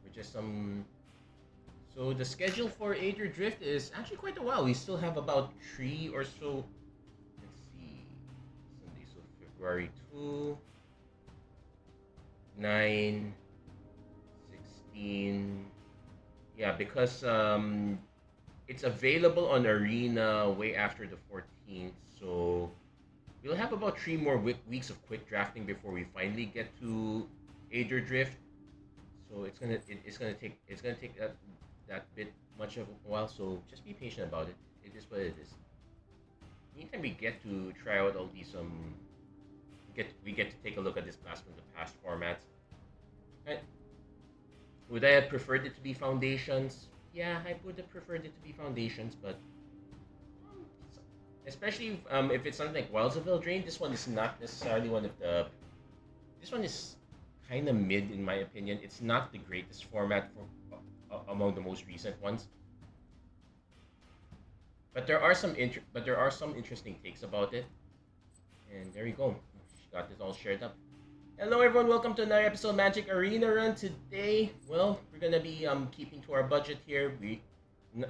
for just some. So the schedule for Aether Drift is actually quite a while. We still have about 3 or so. Let's see, Sunday, so February 2, 9, 16. Yeah, because it's available on Arena way after the 14th, so we'll have about 3 more weeks of quick drafting before we finally get to Aether Drift. So it's gonna take that bit much of a while. So just be patient about it. It is what it is. Anytime we get to try out all these we get to take a look at this class from the past formats. Right. Would I have preferred it to be Foundations? Yeah, I would have preferred it to be Foundations, but especially if it's something like Wilds of Eldraine, this one is not necessarily one of the. This one is kind of mid in my opinion. It's not the greatest format for among the most recent ones, but there are some interesting takes about it. And there you go. Got this all shared up. Hello everyone, welcome to another episode of Magic Arena Run. Today, well, we're gonna be keeping to our budget here.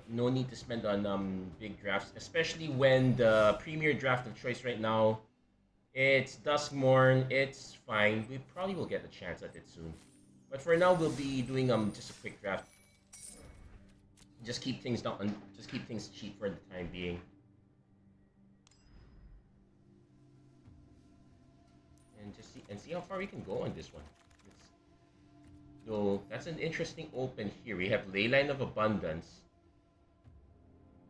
No need to spend on big drafts, especially when the premier draft of choice right now, it's Duskmorn. It's fine. We probably will get a chance at it soon. But for now, we'll be doing just a quick draft. Just keep things cheap for the time being. And see how far we can go on this one. So that's an interesting open here. We have Leyline of Abundance,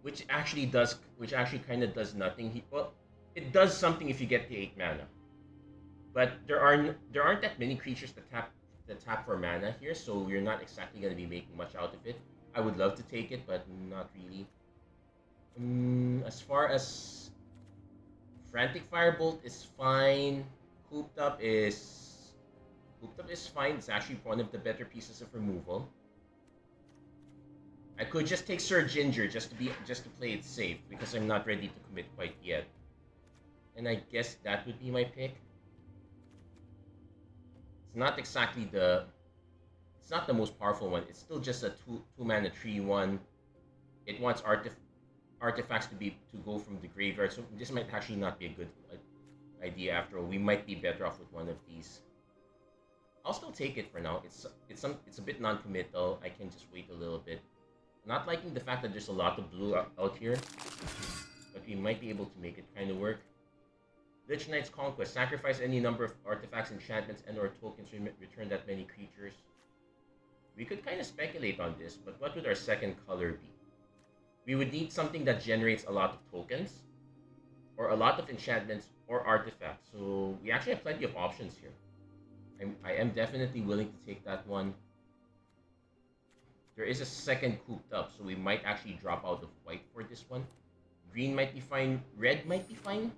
which actually kind of does nothing. Well, it does something if you get the 8 mana, but there aren't that many creatures that tap for mana here, so you're not exactly going to be making much out of it. I would love to take it, but not really. As far as Frantic Firebolt is fine. Cooped up is fine. It's actually one of the better pieces of removal. I could just take Sir Ginger just to play it safe because I'm not ready to commit quite yet. And I guess that would be my pick. It's not exactly it's not the most powerful one. It's still just a 2 mana 3/1. It wants artifacts to go from the graveyard, so this might actually not be a good idea after all. We might be better off with one of these. I'll still take it for now. It's a bit non-committal. I can just wait a little bit. Not liking the fact that there's a lot of blue out here, but we might be able to make it kind of work. Lich Knight's Conquest. Sacrifice any number of artifacts, enchantments, and/or tokens. Return that many creatures. We could kind of speculate on this, but what would our second color be? We would need something that generates a lot of tokens, or a lot of enchantments, or artifacts. So we actually have plenty of options here. I am definitely willing to take that one. There is a second cooped up, so we might actually drop out of white for this one. Green might be fine. Red might be fine.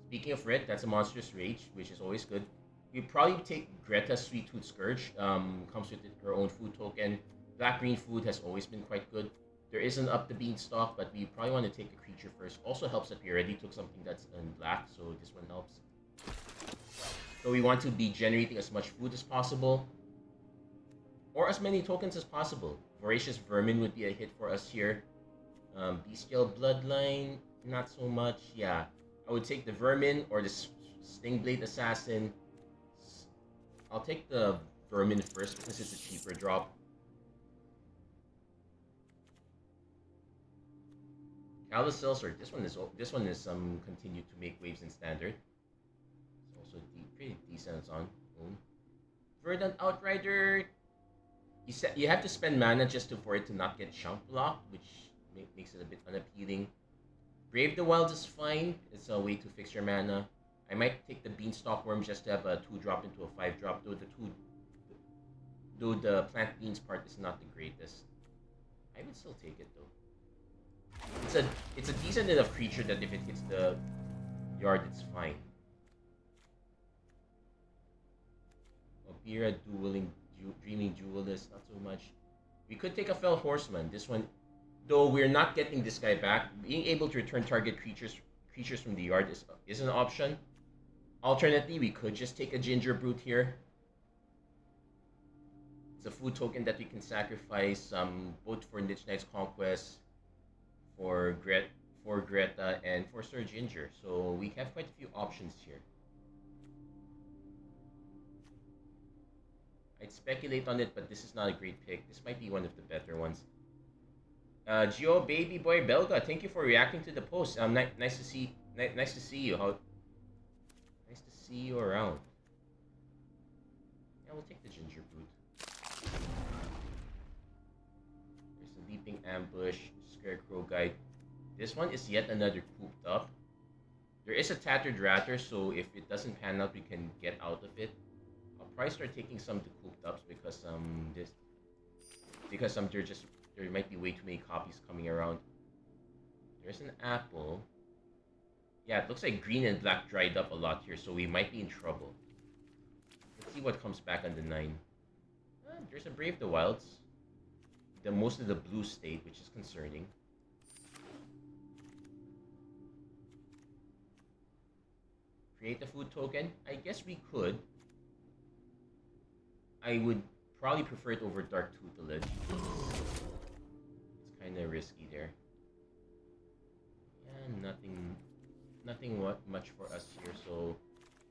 Speaking of red, that's a Monstrous Rage, which is always good. We probably take Greta's Sweet Tooth Scourge. Comes with her own food token. Black-green food has always been quite good. There is an Up the Beanstalk, but we probably want to take the creature first. Also helps that we already took something that's in black, so this one helps. So we want to be generating as much food as possible, or as many tokens as possible. Voracious Vermin would be a hit for us here. Bestial Bloodline, not so much. Yeah, I would take the Vermin or the Stingblade Assassin. I'll take the Vermin first because it's a cheaper drop. Callous Seltzer, this one is continued to make waves in standard. It's also pretty decent on own. Verdant Outrider, you have to spend mana for it to not get chunk blocked, which makes it a bit unappealing. Brave the Wilds is fine. It's a way to fix your mana. I might take the Beanstalk Worm just to have a 2-drop into a 5-drop, though the plant beans part is not the greatest. I would still take it though. It's a decent enough creature that if it hits the yard, it's fine. Obira, Dreaming Duelist, not so much. We could take a Fell Horseman. This one, though we're not getting this guy back, being able to return target creatures from the yard is an option. Alternately, we could just take a Ginger Brute here. It's a food token that we can sacrifice both for Lich Knight's Conquest, for Greta, and for Sir Ginger. So we have quite a few options here. I'd speculate on it, but this is not a great pick. This might be one of the better ones. Gio Baby Boy Belga, thank you for reacting to the post. Nice to see you. Nice to see you around. Yeah, we'll take the Ginger Brute. There's a Leaping Ambush, Scarecrow Guide. This one is yet another cooped up. There is a Tattered Ratter, so if it doesn't pan out, we can get out of it. I'll probably start taking some of the cooped ups because there might be way too many copies coming around. There's an apple. Yeah, it looks like green and black dried up a lot here, so we might be in trouble. Let's see what comes back on the 9. There's a Brave the Wilds. Most of the blue state, which is concerning. Create a food token? I guess we could. I would probably prefer it over Dark Tutelage. It's kind of risky there. Yeah, nothing much for us here. So,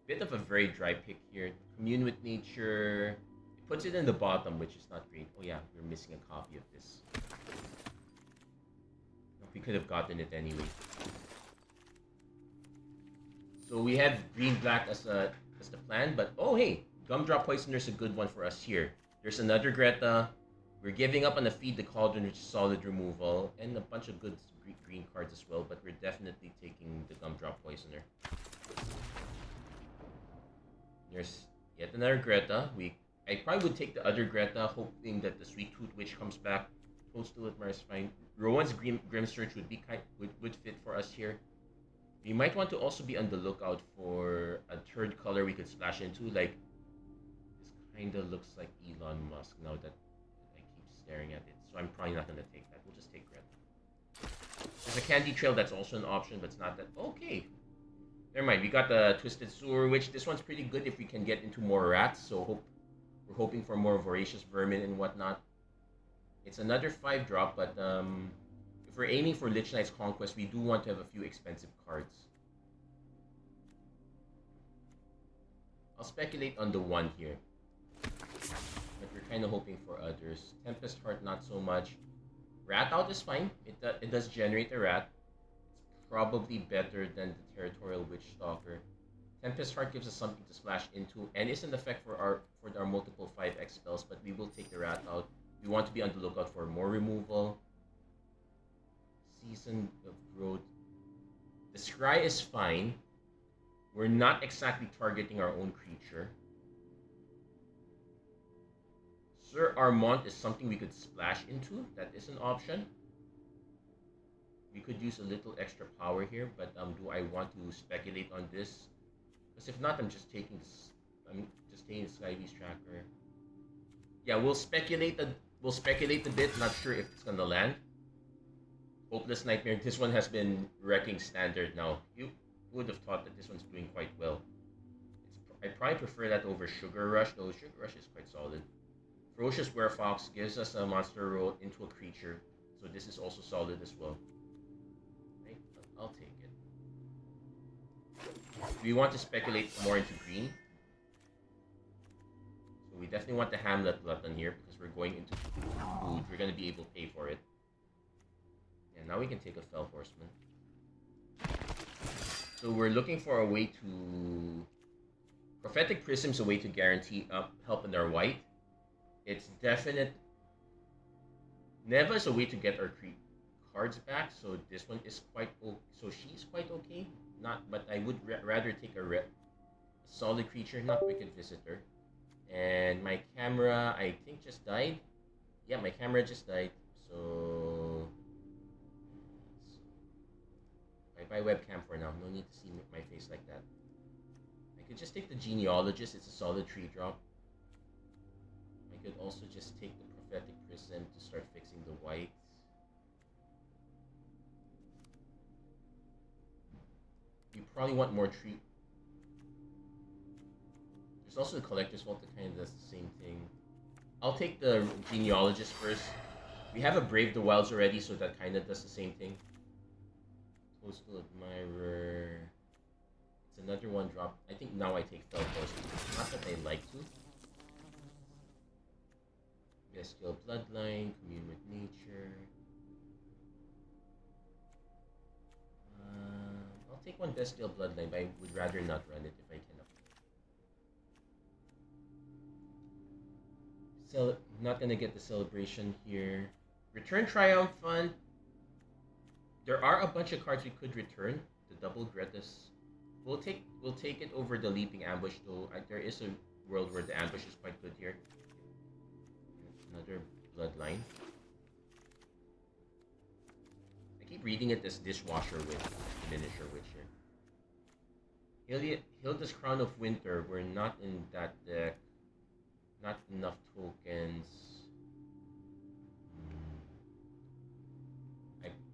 bit of a very dry pick here. Commune with Nature. It puts it in the bottom, which is not great. Oh yeah, we're missing a copy of this. We could have gotten it anyway. So we have green-black as the plan, but oh hey, Gumdrop Poisoner is a good one for us here. There's another Greta. We're giving up on the Feed the Cauldron, which is solid removal, and a bunch of good green cards as well, but we're definitely taking the Gumdrop Poisoner. There's yet another Greta. I probably would take the other Greta, hoping that the Sweet Tooth Witch comes back. Toadstool at Mars fine. Rowan's Grim Search would fit for us here. We might want to also be on the lookout for a third color we could splash into. Like, this kind of looks like Elon Musk now that I keep staring at it. So I'm probably not going to take that. We'll just take Greta. There's a Candy Trail that's also an option, but it's not that. Okay. Never mind. We got the Twisted Sewer Witch. This one's pretty good if we can get into more rats. So we're hoping for more Voracious Vermin and whatnot. It's another 5-drop, but if we're aiming for Lich Knight's Conquest, we do want to have a few expensive cards. I'll speculate on the 1 here, but we're kind of hoping for others. Tempest Heart, not so much. Rat Out is fine. It does generate a rat. It's probably better than the Territorial Witch Stalker. Tempest Heart gives us something to splash into, and is an effect for our multiple 5x spells, but we will take the Rat Out. We want to be on the lookout for more removal. Season of Growth. The Scry is fine. We're not exactly targeting our own creature. Sir Armont is something we could splash into. That is an option. We could use a little extra power here, but do I want to speculate on this? Because if not, I'm just taking this. I'm just taking the Sky Beast Tracker. Yeah, we'll speculate a bit. Not sure if it's gonna land. Hopeless Nightmare. This one has been wrecking standard now. You would have thought that this one's doing quite well. I probably prefer that over Sugar Rush, though Sugar Rush is quite solid. Ferocious Werefox gives us a monster roll into a creature, so this is also solid as well. Right? I'll take it. We want to speculate more into green. So we definitely want the Hamlet Glutton here because we're going into food. We're going to be able to pay for it. And now we can take a Fell Horseman. So we're looking for a way to... Prophetic Prism's a way to guarantee help in our white. It's definite... Neva is a way to get our cards back, so this one is quite okay. So she's quite okay. But I would rather take a solid creature, not Wicked Visitor. And my camera, I think, just died. Yeah, my camera just died. So... Bye webcam for now. No need to see my face like that. I could just take the Genealogist. It's a solid 3-drop. I could also just take the Prophetic Prism to start fixing the white. You probably want more tree. There's also the Collector's Vault that kind of does the same thing. I'll take the Genealogist first. We have a Brave the Wilds already, so that kind of does the same thing. Coastal Admirer. It's another one drop. I think now I take Felforce. Not that I like to. Bestial Bloodline, Commune with Nature. I'll take one Bestial Bloodline, but I would rather not run it if I can. Not gonna get the celebration here. Return Triumphant. There are a bunch of cards we could return. The double Gretus. We'll take it over the Leaping Ambush though. There is a world where the ambush is quite good here. Another Bloodline. I keep reading it as Dishwasher Witch, Miniature Witch here. Hilda's Crown of Winter. We're not in that deck. Not enough tokens.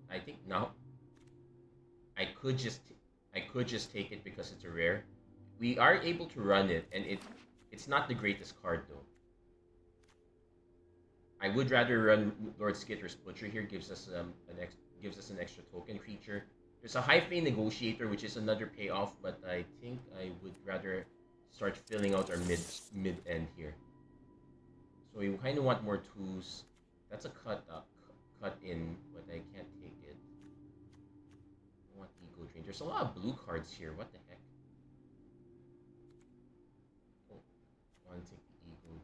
I think now I could just take it because it's a rare. We are able to run it, and it's not the greatest card though. I would rather run Lord Skitter's Butcher here. Gives us an extra token creature. There's a High-Fey Negotiator, which is another payoff, but I think I would rather start filling out our mid end here. So we kind of want more 2s. That's a cut in, but I can't take it. I want Ego Drain. There's a lot of blue cards here. What the heck? Oh, I want to take the Ego.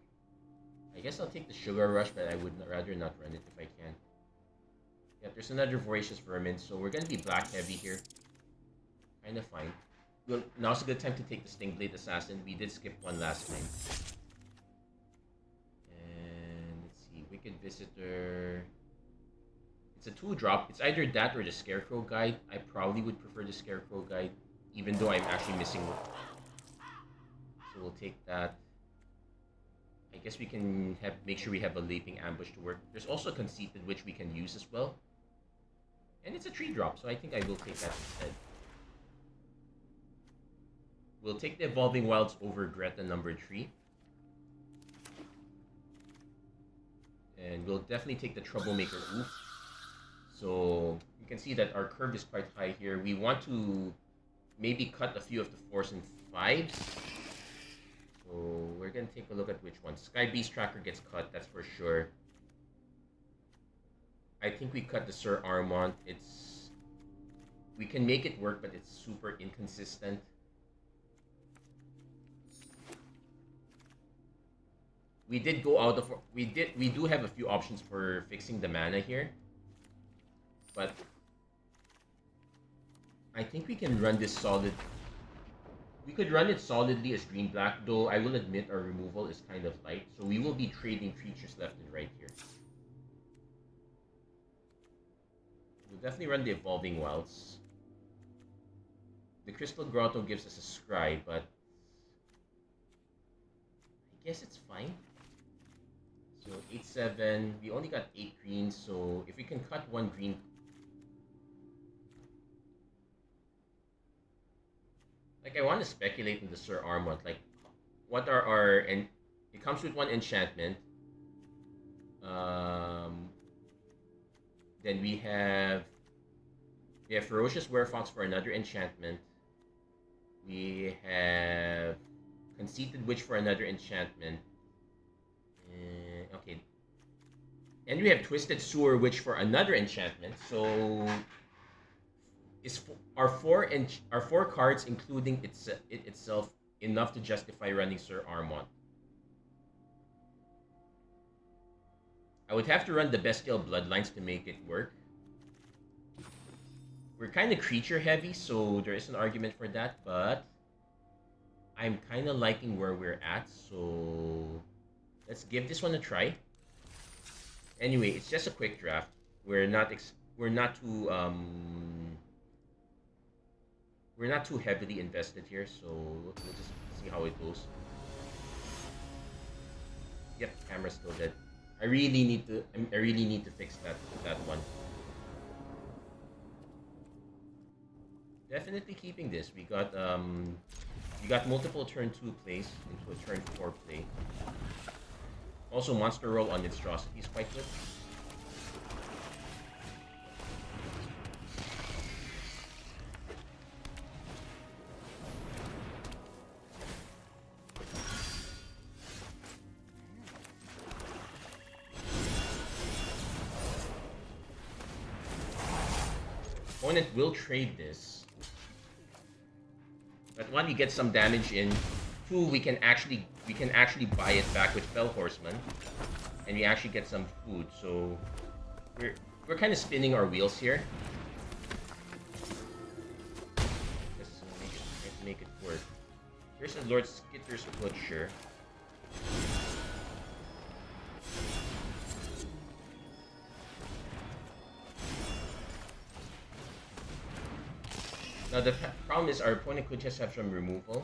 I guess I'll take the Sugar Rush, but I would rather not run it if I can. Yeah, there's another Voracious Vermin, so we're going to be black heavy here. Kind of fine. Well, now's a good time to take the Stingblade Assassin. We did skip one last time. And let's see, Wicked Visitor. It's a 2-drop. It's either that or the Scarecrow Guide. I probably would prefer the Scarecrow Guide, even though I'm actually missing one. So we'll take that. I guess we can make sure we have a Leaping Ambush to work. There's also a Conceited Witch we can use as well. And it's a 3-drop, so I think I will take that instead. We'll take the Evolving Wilds over Greta number 3. And we'll definitely take the Troublemaker Oof. So you can see that our curve is quite high here. We want to maybe cut a few of the 4s and 5s. So we're going to take a look at which one. Sky Beast Tracker gets cut, that's for sure. I think we cut the Sir Armont. We can make it work, but it's super inconsistent. We did go out of... We do have a few options for fixing the mana here. But I think we can run this solid. We could run it solidly as green-black, though I will admit our removal is kind of light. So we will be trading creatures left and right here. We'll definitely run the Evolving Wilds. The Crystal Grotto gives us a Scry, but I guess it's fine. So 8-7. We only got 8 greens, so if we can cut 1 green. Like, I want to speculate in the Sir Armont. Like, what are our... And it comes with 1 enchantment. Then we have Ferocious Werefox for another enchantment. We have Conceited Witch for another enchantment. Okay. And we have Twisted Sewer Witch for another enchantment. So is our 4 cards, including it itself, enough to justify running Sir Armont? I would have to run the Bestial Bloodlines to make it work. We're kind of creature heavy, so there is an argument for that, but I'm kind of liking where we're at, so let's give this one a try. Anyway, it's just a quick draft. We're not too heavily invested here, so we'll just see how it goes. Yep, camera's still dead. I really need to fix that one. Definitely keeping this. We got multiple turn 2 plays into a turn 4 play. Also, monster roll on monstrosity is quite good. Opponent will trade this, but one, we get some damage in. Two, we can actually buy it back with Fell Horseman, and we actually get some food. So we're kind of spinning our wheels here. Let's make it work. Here's a Lord Skitter's Butcher. Now the problem is our opponent could just have some removal,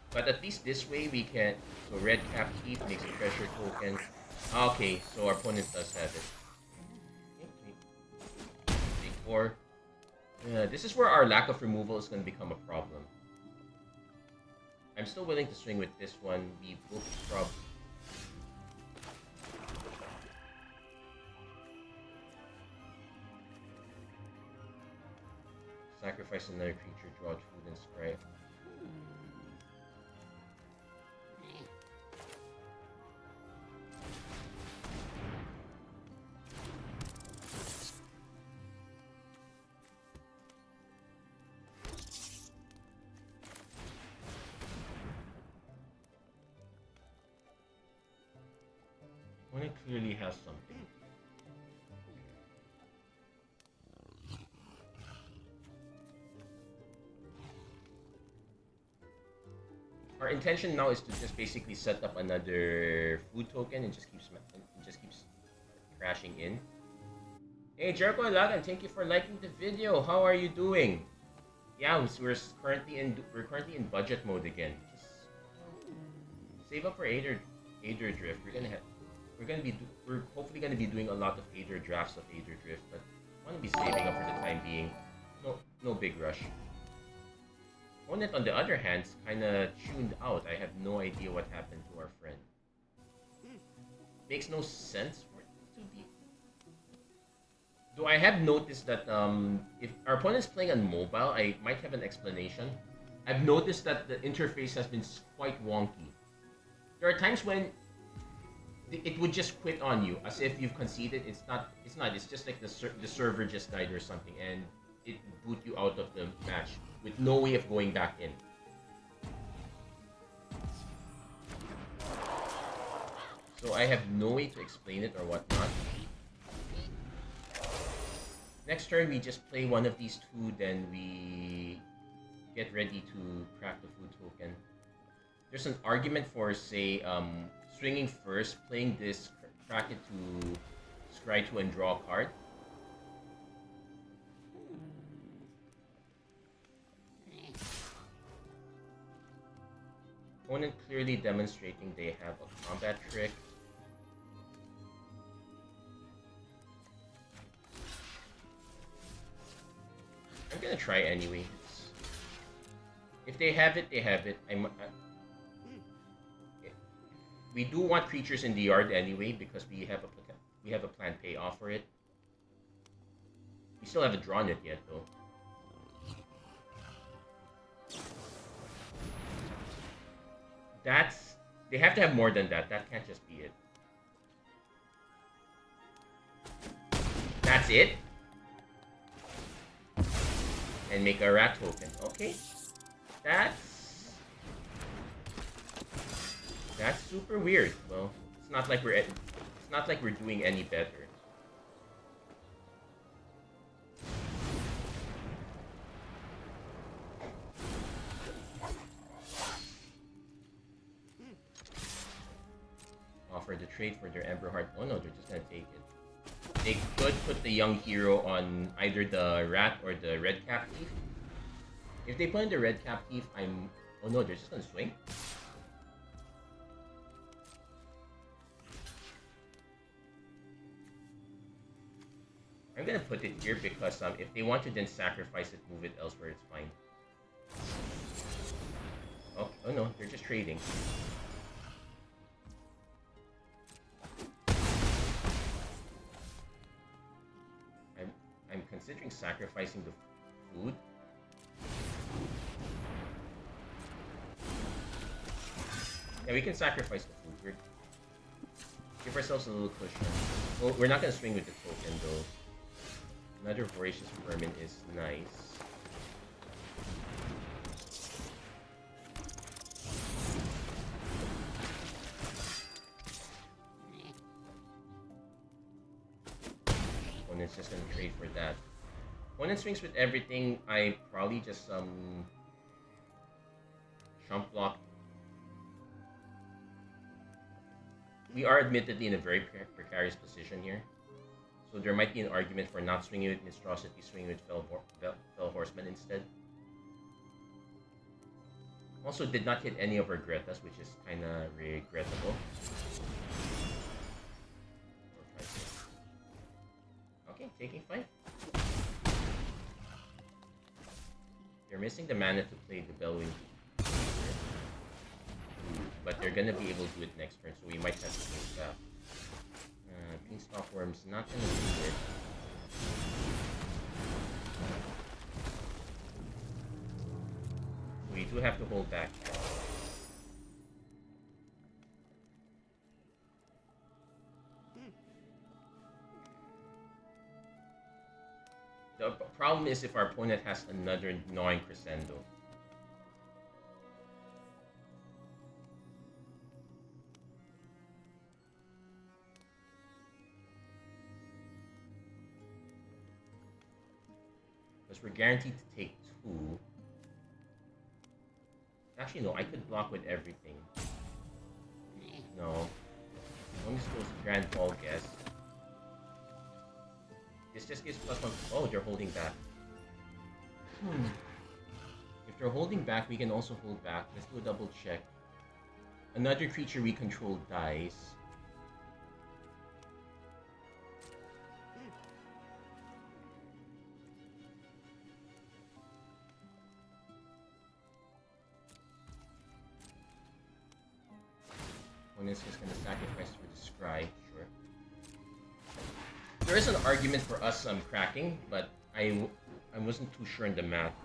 but at least this way we can. So red cap keep makes a treasure token. Okay, so our opponent does have it. Okay. Four. This is where our lack of removal is going to become a problem. I'm still willing to swing with this one. We will probably. Sacrifice another creature, draw food, and scry. When it clearly has something. Our intention now is to just basically set up another food token and just keeps crashing in. Hey Jericho Lagan, thank you for liking the video. How are you doing? Yeah, we're currently in budget mode again. Just save up for Aether Drift. We're hopefully gonna be doing a lot of Aether drafts of Aether Drift, but I want to be saving up for the time being. No big rush. Opponent, on the other hand, is kind of tuned out. I have no idea what happened to our friend. Makes no sense for it to be. Though I have noticed that if our opponent is playing on mobile, I might have an explanation. I've noticed that the interface has been quite wonky. There are times when it would just quit on you, as if you've conceded. It's not. It's just like the server just died or something, and it boot you out of the match with no way of going back in. So I have no way to explain it or whatnot. Next turn, we just play one of these two, then we get ready to crack the food token. There's an argument for, say, swinging first, playing this, crack it to scry 2 and draw a card. Opponent clearly demonstrating they have a combat trick. I'm gonna try anyway. If they have it, they have it. We do want creatures in the yard anyway because we have a planned payoff for it. We still haven't drawn it yet though. They have to have more than that. That can't just be it. That's it? And make a rat token. Okay. That's super weird. Well, it's not like we're doing any better. Offer the trade for their Ember Heart. Oh no, they're just gonna take it. They could put the young hero on either the rat or the red cap thief. If they put in the red cap thief, oh no, they're just gonna swing. I'm gonna put it here because if they want to then sacrifice it, move it elsewhere, it's fine. Oh no, they're just trading. considering sacrificing the food. Yeah, we can sacrifice the food. Give ourselves a little cushion. Well, we're not gonna swing with the token though. Another Voracious Vermin is nice. Opponent's just gonna trade for that. Opponent swings with everything. I probably just chump block. We are admittedly in a very precarious position here. So there might be an argument for not swinging with Monstrosity, swinging with Fell Horseman instead. Also did not hit any of our Gretas, which is kind of regrettable. Okay, taking 5. They're missing the mana to play the Bellwing. But they're gonna be able to do it next turn, so we might have to swing back. Beanstalk Worm's not gonna do it. We do have to hold back. The problem is if our opponent has another Gnawing Crescendo. We're guaranteed to take 2. Actually, no, I could block with everything. No. Only supposed to Grand Ball guess. This just gives +1. Oh, they're holding back. If they're holding back, we can also hold back. Let's do a double check. Another creature we control dies. Opponent's just gonna sacrifice for the Scry, sure. There is an argument for us cracking, but I wasn't too sure in the math.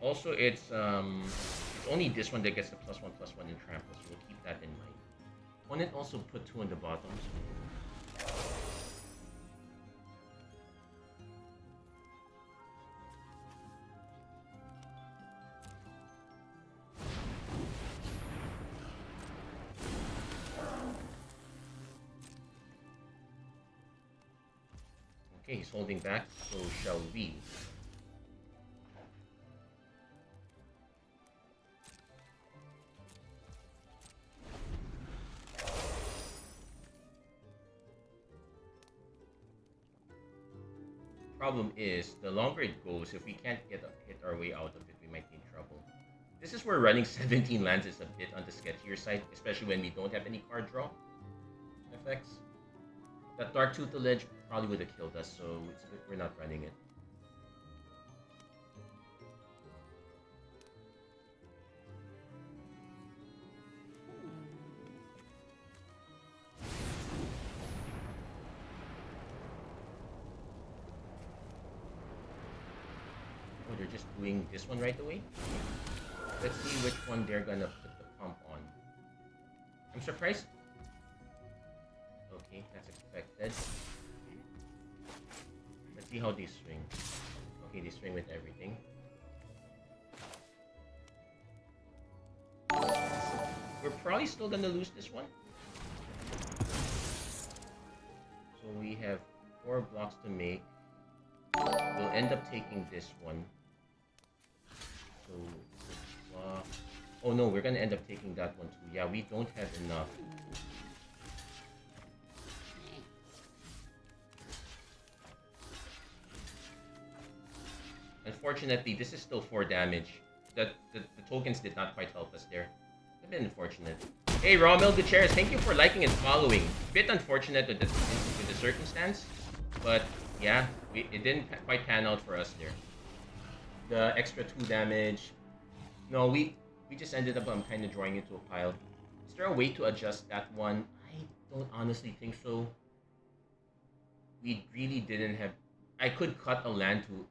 Also, it's only this one that gets the +1/+1 in trample, so we'll keep that in mind. Opponent also put 2 on the bottom, so... Okay, he's holding back, so shall we. Problem is, the longer it goes, if we can't hit our way out of it, we might be in trouble. This is where running 17 lands is a bit on the sketchier side, especially when we don't have any card draw effects. That Dark Tutelage probably would have killed us, so we're not running it. Oh, they're just doing this one right away? Let's see which one they're gonna put the pump on. I'm surprised. Okay, that's expected. Let's see how they swing. Okay, they swing with everything. We're probably still gonna lose this one. So we have 4 blocks to make. We'll end up taking this one. So, oh no, we're gonna end up taking that one too. Yeah, we don't have enough. Unfortunately, this is still 4 damage. The tokens did not quite help us there. A bit unfortunate. Hey, Rommel Gutierrez, thank you for liking and following. Bit unfortunate with the circumstance, but yeah, it didn't quite pan out for us there. The extra 2 damage. No, we just ended up kind of drawing into a pile. Is there a way to adjust that one? I don't honestly think so. We really didn't have. I could cut a land to.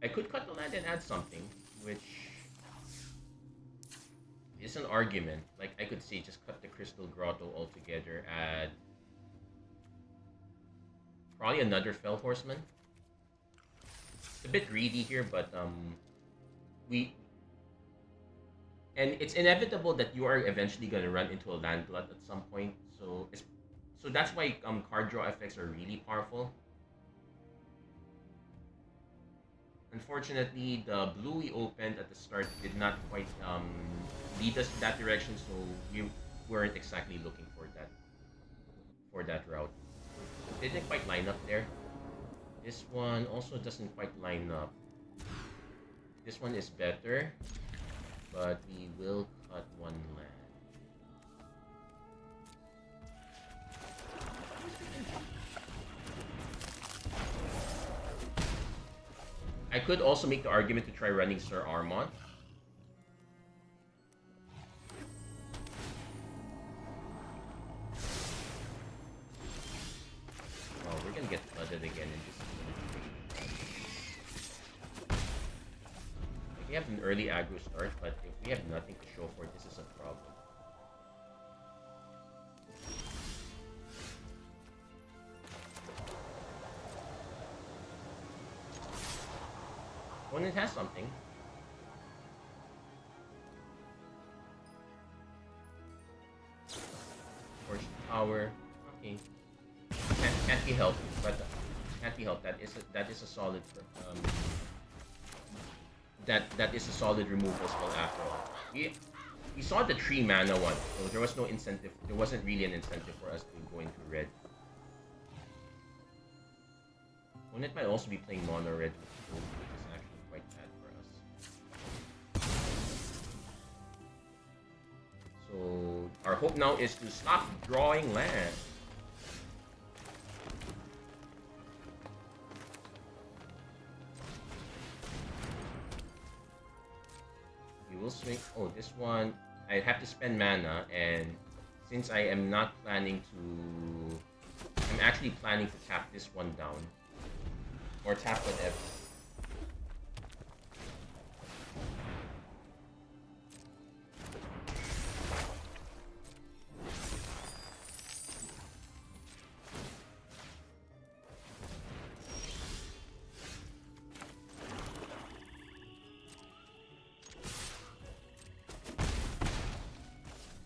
I could cut the land and add something, which is an argument. Like I could say, just cut the Crystal Grotto altogether. Add probably another Fell Horseman. It's a bit greedy here, but we and it's inevitable that you are eventually gonna run into a land glut at some point. So that's why card draw effects are really powerful. Unfortunately, the blue we opened at the start did not quite lead us to that direction, so we weren't exactly looking for that route. It didn't quite line up there. This one also doesn't quite line up. This one is better, but we will cut one land. I could also make the argument to try running Sir Armont. Oh, we're gonna get flooded again in just like we have an early aggro start, but if we have nothing to show for it, this is a problem. Opponent has something. Force power. Okay. Can't be helped, but can't be helped. That is a solid that is a solid removal spell after all. We saw the 3 mana one, so there was no incentive. There wasn't really an incentive for us to go into red. Opponent might also be playing mono red, which is actually quite bad for us. So our hope now is to stop drawing land. We will swing. Oh, this one I have to spend mana, and since I am not planning to, I'm actually planning to tap this one down. Or tap whatever.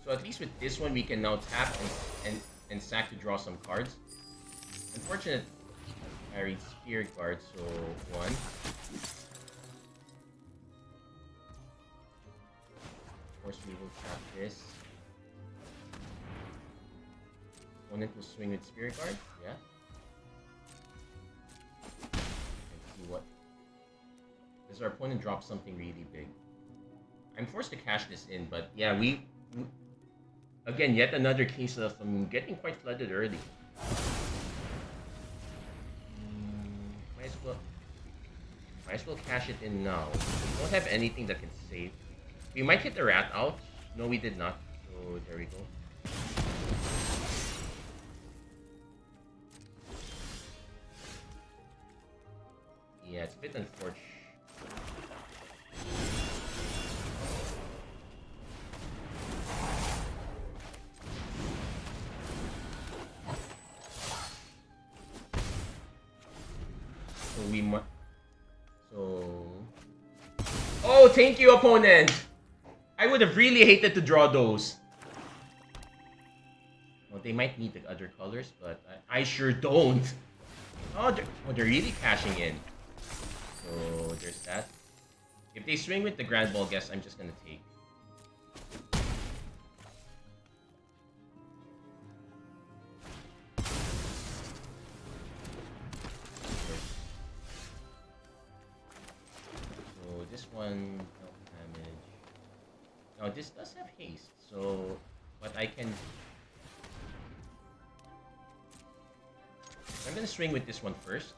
So at least with this one, we can now tap and sack to draw some cards. Unfortunate. I read Spirit Guard, so 1. Of course, we will tap this. Opponent will swing with Spirit Guard, yeah. Let's see what. Does our opponent drop something really big? I'm forced to cash this in, but yeah, we again, yet another case of getting quite flooded early. Might as well cash it in now. We don't have anything that can save. We might hit the rat out. No, we did not. So there we go. Yeah, it's a bit unfortunate. So we might. Oh, thank you, opponent! I would have really hated to draw those. Well, they might need the other colors, but I sure don't. Oh, they're really cashing in. So, there's that. If they swing with the Grand Ball, guess I'm just gonna take. This one, no damage. Now this does have haste, so but I can. I'm gonna swing with this one first.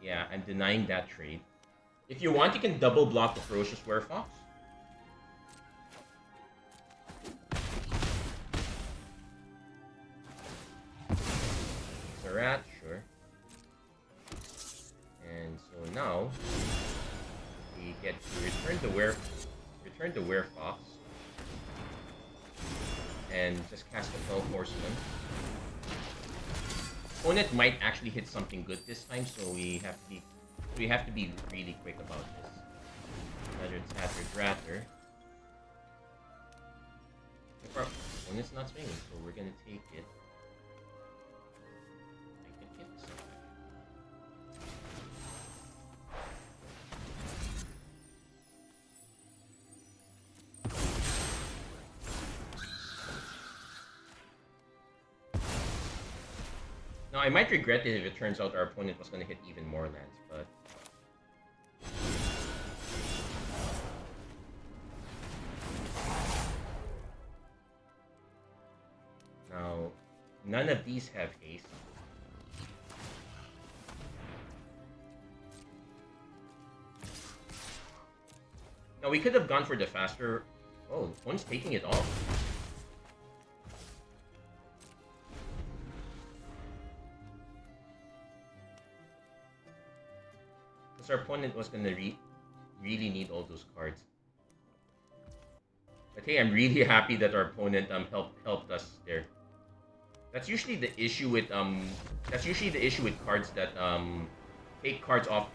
Yeah, I'm denying that trade. If you want, you can double block the Ferocious Werefox. It's a rat, sure. And so now we get to return the Werefox and just cast a Fell Horseman. Opponent might actually hit something good this time, so we have to be really quick about this. Another Tattered Ratter. If our opponent's not swinging, so we're gonna take it. I can hit this. Now, I might regret it if it turns out our opponent was going to hit even more lands, but... Now, none of these have haste. Now, we could have gone for the faster... Oh, one's taking it off. Because our opponent was going to really need all those cards. But hey, I'm really happy that our opponent helped us there. That's usually the issue with cards that take cards off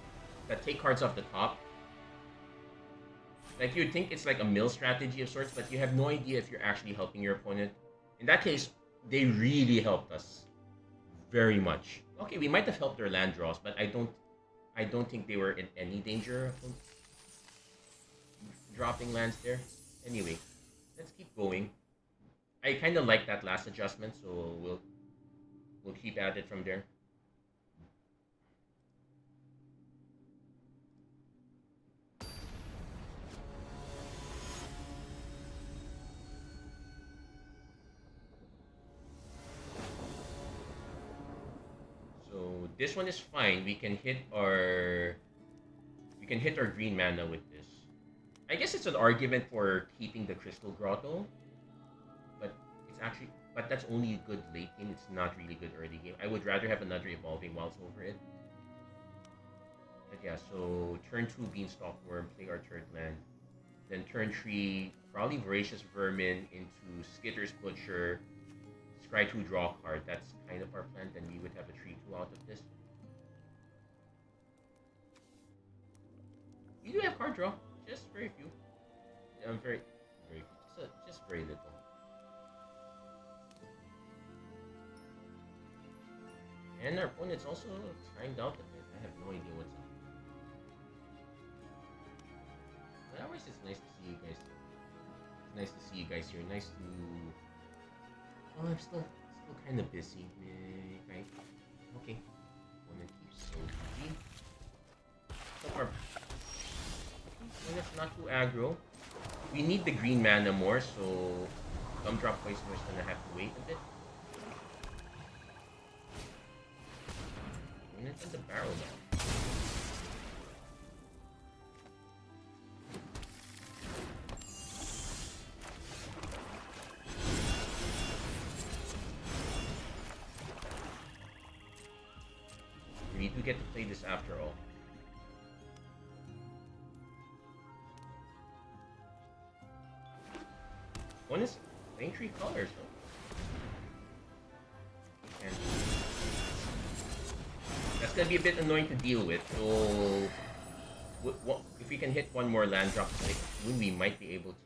the top. Like, you'd think it's like a mill strategy of sorts, but you have no idea if you're actually helping your opponent. In that case, they really helped us very much. Okay, we might have helped their land draws, but I don't think they were in any danger of dropping lands there. Anyway, let's keep going. I kind of like that last adjustment, so we'll keep at it from there. So this one is fine. We can hit our green mana with this. I guess it's an argument for keeping the Crystal Grotto, but that's only good late game. It's not really good early game. I would rather have another Evolving Wilds over it. But yeah, so turn 2 Beanstalk Worm, play our third land. Then turn 3, probably Voracious Vermin into Skitter's Butcher. Scry 2, draw a card. That's kind of our plan. Then we would have a 3-2 out of this. We do have card draw, just very few. Very few. Just very little. And our opponent's also timed out a bit. I have no idea what's up. But otherwise, it's nice to see you guys. It's nice to see you guys here. Nice to. Oh, I'm still kind of busy. Right? Okay. Opponent keeps so busy. So far. And it's not too aggro. We need the green mana more, so Gumdrop Poisoner is gonna have to wait a bit. And it's in the barrel now. We do get to play this after all. One is playing 3 colors, huh? And that's gonna be a bit annoying to deal with, so if we can hit one more land drop, we might be able to.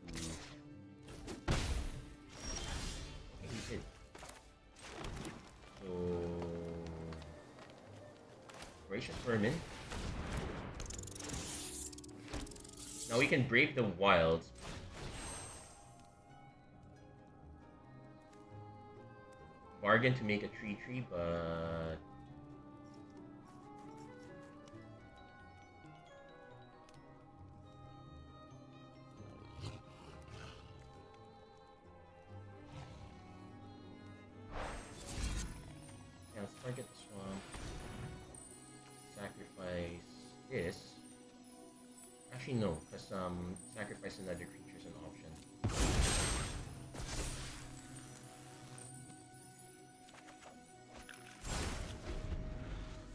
Okay, he did. So Voracious Vermin. Now we can Brave the Wilds. Bargain to make a 3-3, but yeah, let's target the swamp. Sacrifice this. Actually, no, because sacrifice another creature is an option.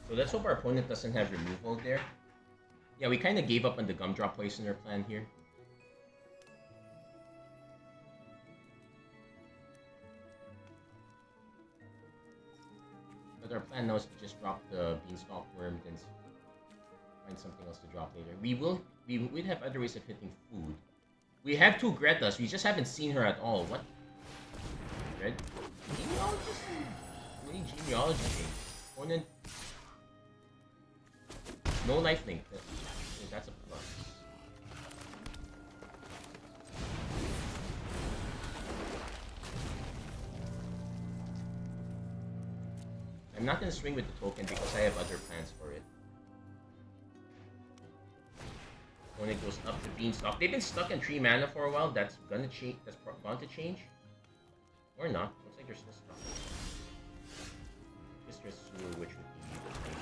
So let's hope our opponent doesn't have removal there. Yeah, we kind of gave up on the Gumdrop Poisoner plan here. But our plan now is to just drop the Beanstalk Worm, then find something else to drop later. We'd have other ways of hitting food. We have two Gretas, we just haven't seen her at all. What? Red? Genealogist? Many genealogy things. Opponent. No lifelink. That's a plus. I'm not gonna swing with the token because I have other plans for it. When it goes up to Beanstalk, they've been stuck in 3 mana for a while. That's gonna change. That's bound to change, or not. Looks like they're still stuck. Twister Sewer, which would be the thing.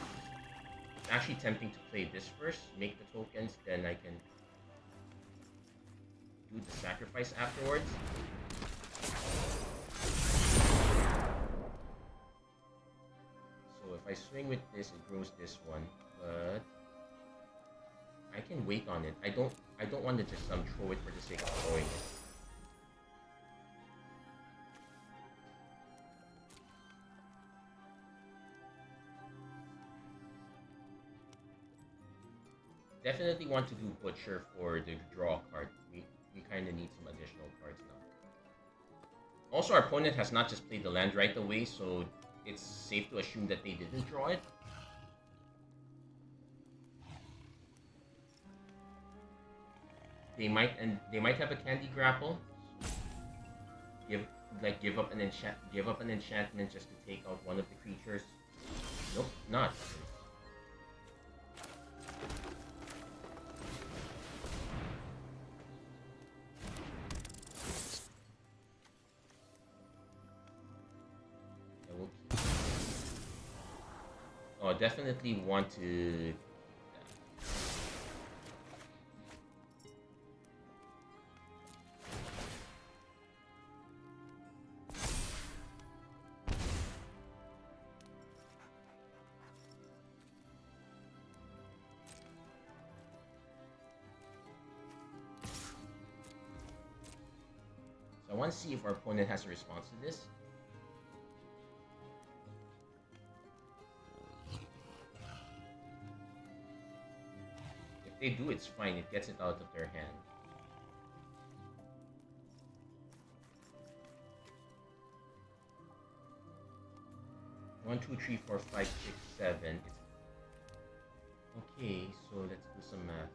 It's actually tempting to play this first, make the tokens, then I can do the sacrifice afterwards. So if I swing with this, it grows this one, but I can wait on it. I don't want to just throw it for the sake of throwing it. Definitely want to do Butcher for the draw card. We kind of need some additional cards now. Also, our opponent has not just played the land right away, so it's safe to assume that they didn't draw it. They might have a Candy Grapple. Give up an enchantment just to take out one of the creatures. Nope, not. Oh, definitely want to. I want to see if our opponent has a response to this. If they do, it's fine. It gets it out of their hand. One, two, three, four, five, six, seven. Okay, so let's do some math.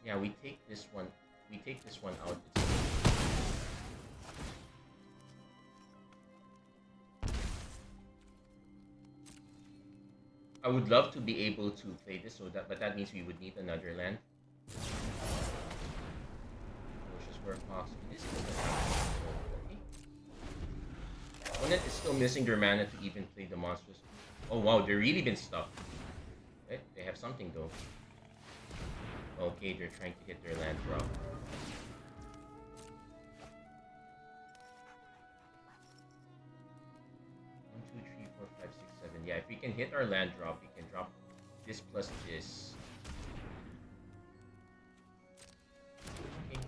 Yeah, we take this one. We take this one out. I would love to be able to play this, but that means we would need another land. Which is where possible. This is okay. Opponent is still missing their mana to even play the monsters. Oh wow, they've really been stuck. Okay, they have something though. Okay, they're trying to hit their land drop. 1, 2, 3, 4, 5, 6, 7. Yeah, if we can hit our land drop, we can drop this plus this. Okay.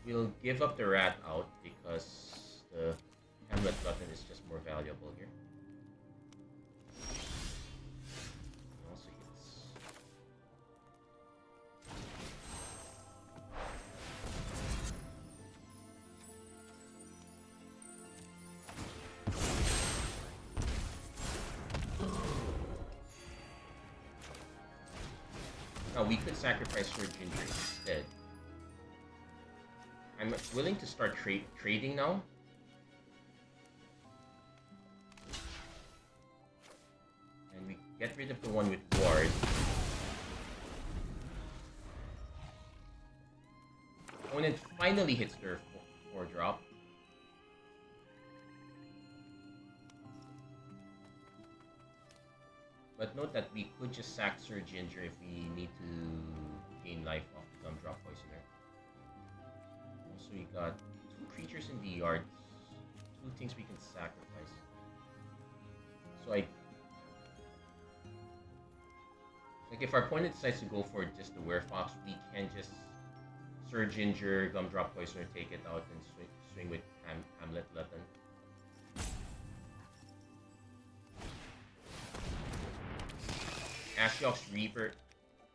We'll give up the rat out because the Hamlet button is just more valuable here. We could sacrifice for Ginger instead. I'm willing to start trading now. And we get rid of the one with Ward. finally hits their 4-drop. But note that we could just sack Sir Ginger if we need to gain life off the Gumdrop Poisoner. Also, we got 2 creatures in the yard. 2 things we can sacrifice. So like if our opponent decides to go for just the Werefox, we can just Sir Ginger, Gumdrop Poisoner, take it out and swing with Hamlet Lutton. Ashiok's Reaper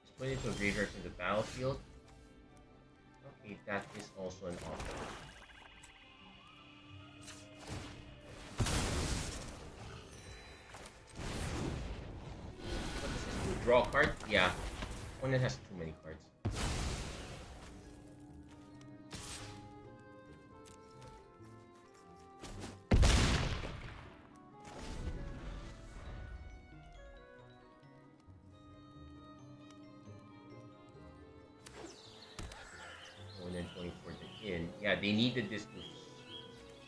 is put into a graveyard in the battlefield. Okay, that is also an option. What does this do? Draw a card? Yeah. Opponent has too many cards. Going for the in. Yeah, they needed this to...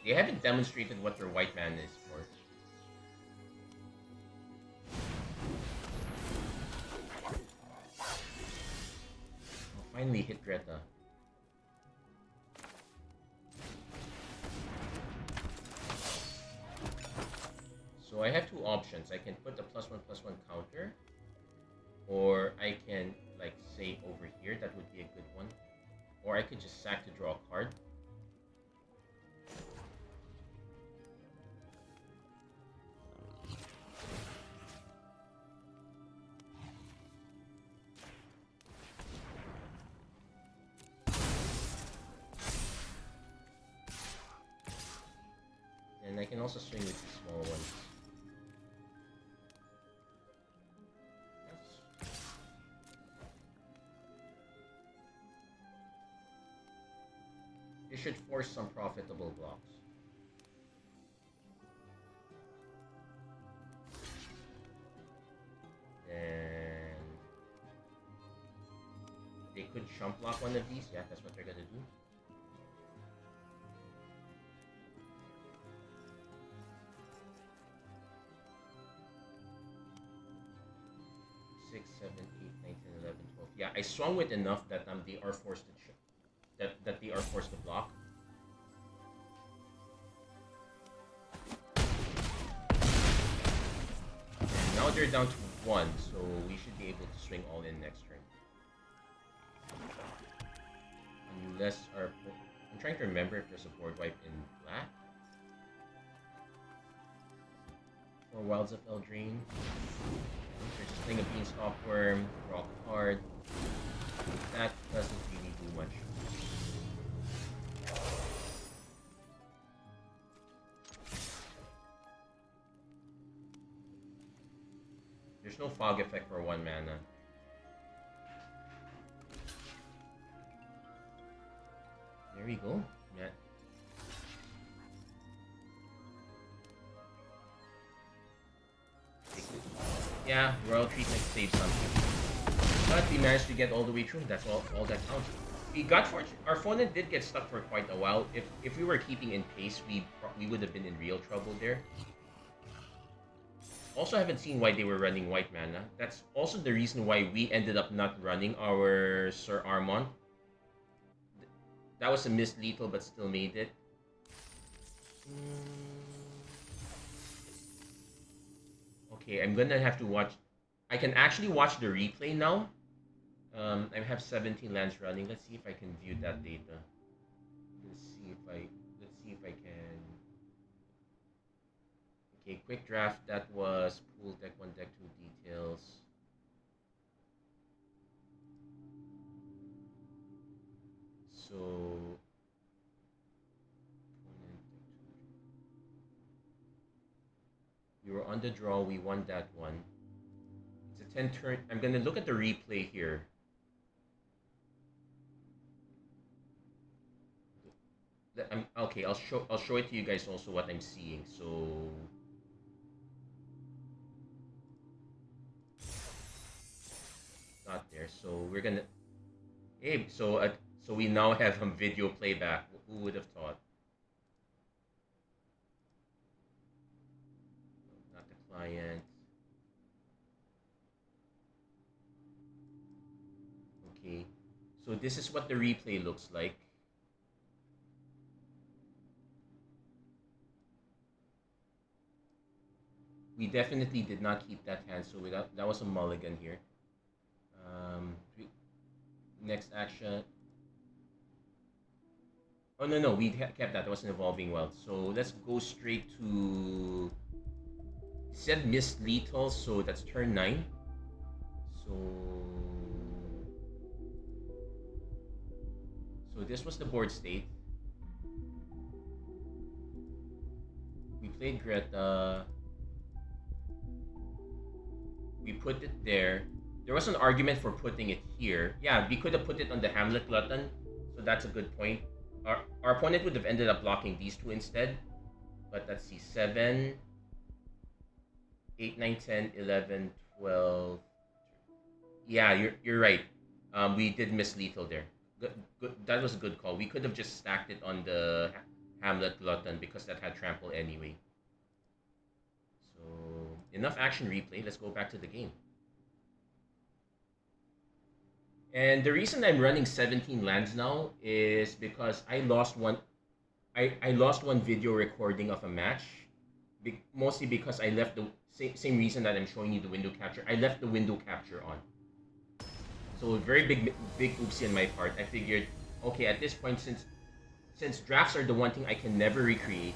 They haven't demonstrated what their white man is for. Oh, finally hit Greta. So I have 2 options. I can put the +1/+1 counter, or I can like say over here, that would be a good one. Or I could just sack to draw a card. And I can also swing with the small ones. You should force some profitable blocks. And they could chump block one of these. Yeah, that's what they're gonna do. Six, 7, 8, 9, 10, 11, 12. Yeah, I swung with enough that they are forced to that they are forced to block. And now they're down to 1, so we should be able to swing all in next turn. Unless I'm trying to remember if there's a board wipe in black. 4 Wilds of Eldraine. There's a Sling of Beanstalk Worm, draw a card. That doesn't really do much. There's no fog effect for 1 mana. There we go. Yeah. Yeah, Royal Treatment saves something. But we managed to get all the way through. That's all that counts. We got fortunate. Our opponent did get stuck for quite a while. If we were keeping in pace, we would have been in real trouble there. Also, haven't seen why they were running white mana. That's also the reason why we ended up not running our Sir Armont. That was a missed lethal, but still made it. Okay, I'm gonna have to watch. I can actually watch the replay now. I have 17 lands running. Let's see if I can view that data. Let's see if I can. Okay, quick draft. That was pool deck 1, deck 2 details. So we were on the draw. We won that one. It's a 10 turn. I'm gonna look at the replay here. Okay. I'll show it to you guys also what I'm seeing. So not there. So we're gonna. Hey, so So we now have video playback. Who would have thought? Not the client. Okay. So this is what the replay looks like. We definitely did not keep that hand, so that was a mulligan here. Next action. Oh no, we kept that. That was an evolving wealth. So let's go straight to. It said missed lethal, so that's turn 9. So this was the board state. We played Greta. We put it there. There was an argument for putting it here. Yeah, we could have put it on the Hamlet Glutton, so that's a good point. Our opponent would have ended up blocking these two instead. But let's see, 7, 8, 9, 10, 11, 12. Yeah, you're right. We did miss lethal there. Good. That was a good call. We could have just stacked it on the Hamlet Glutton because that had trample anyway. So enough action replay. Let's go back to the game. And the reason I'm running 17 lands now is because I lost one. I lost one video recording of a match, mostly because I left the same reason that I'm showing you the window capture. I left the window capture on. So a very big oopsie on my part. I figured, okay, at this point, since drafts are the one thing I can never recreate,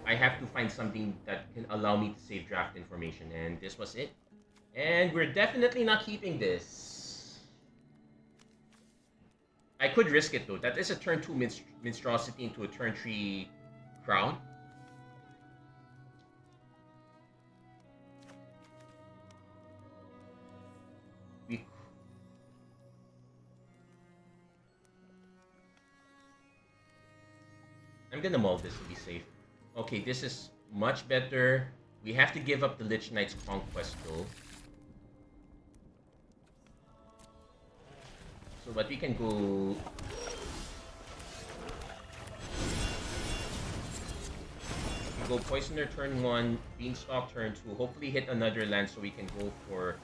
I have to find something that can allow me to save draft information, and this was it. And we're definitely not keeping this. I could risk it though. That is a turn 2 monstrosity into a turn 3 crown. I'm gonna mull this to be safe. Okay, this is much better. We have to give up the Lich Knight's Conquest though. So, but we can go... We go Poisoner turn 1, Beanstalk turn 2, hopefully hit another land so we can go for...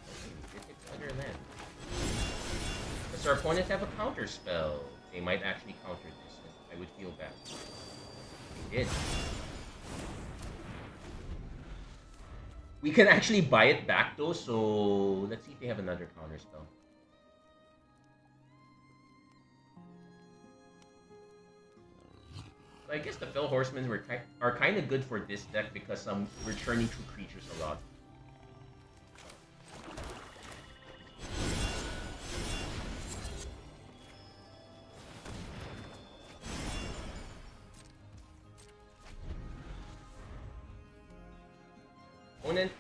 Okay, we did hit another land. Does our opponent have a counter spell? They might actually counter this, and I would feel bad. They did. We can actually buy it back though, so let's see if they have another counter spell. So I guess the Fell Horsemen are kind of good for this deck because we're turning 2 creatures a lot. Opponent,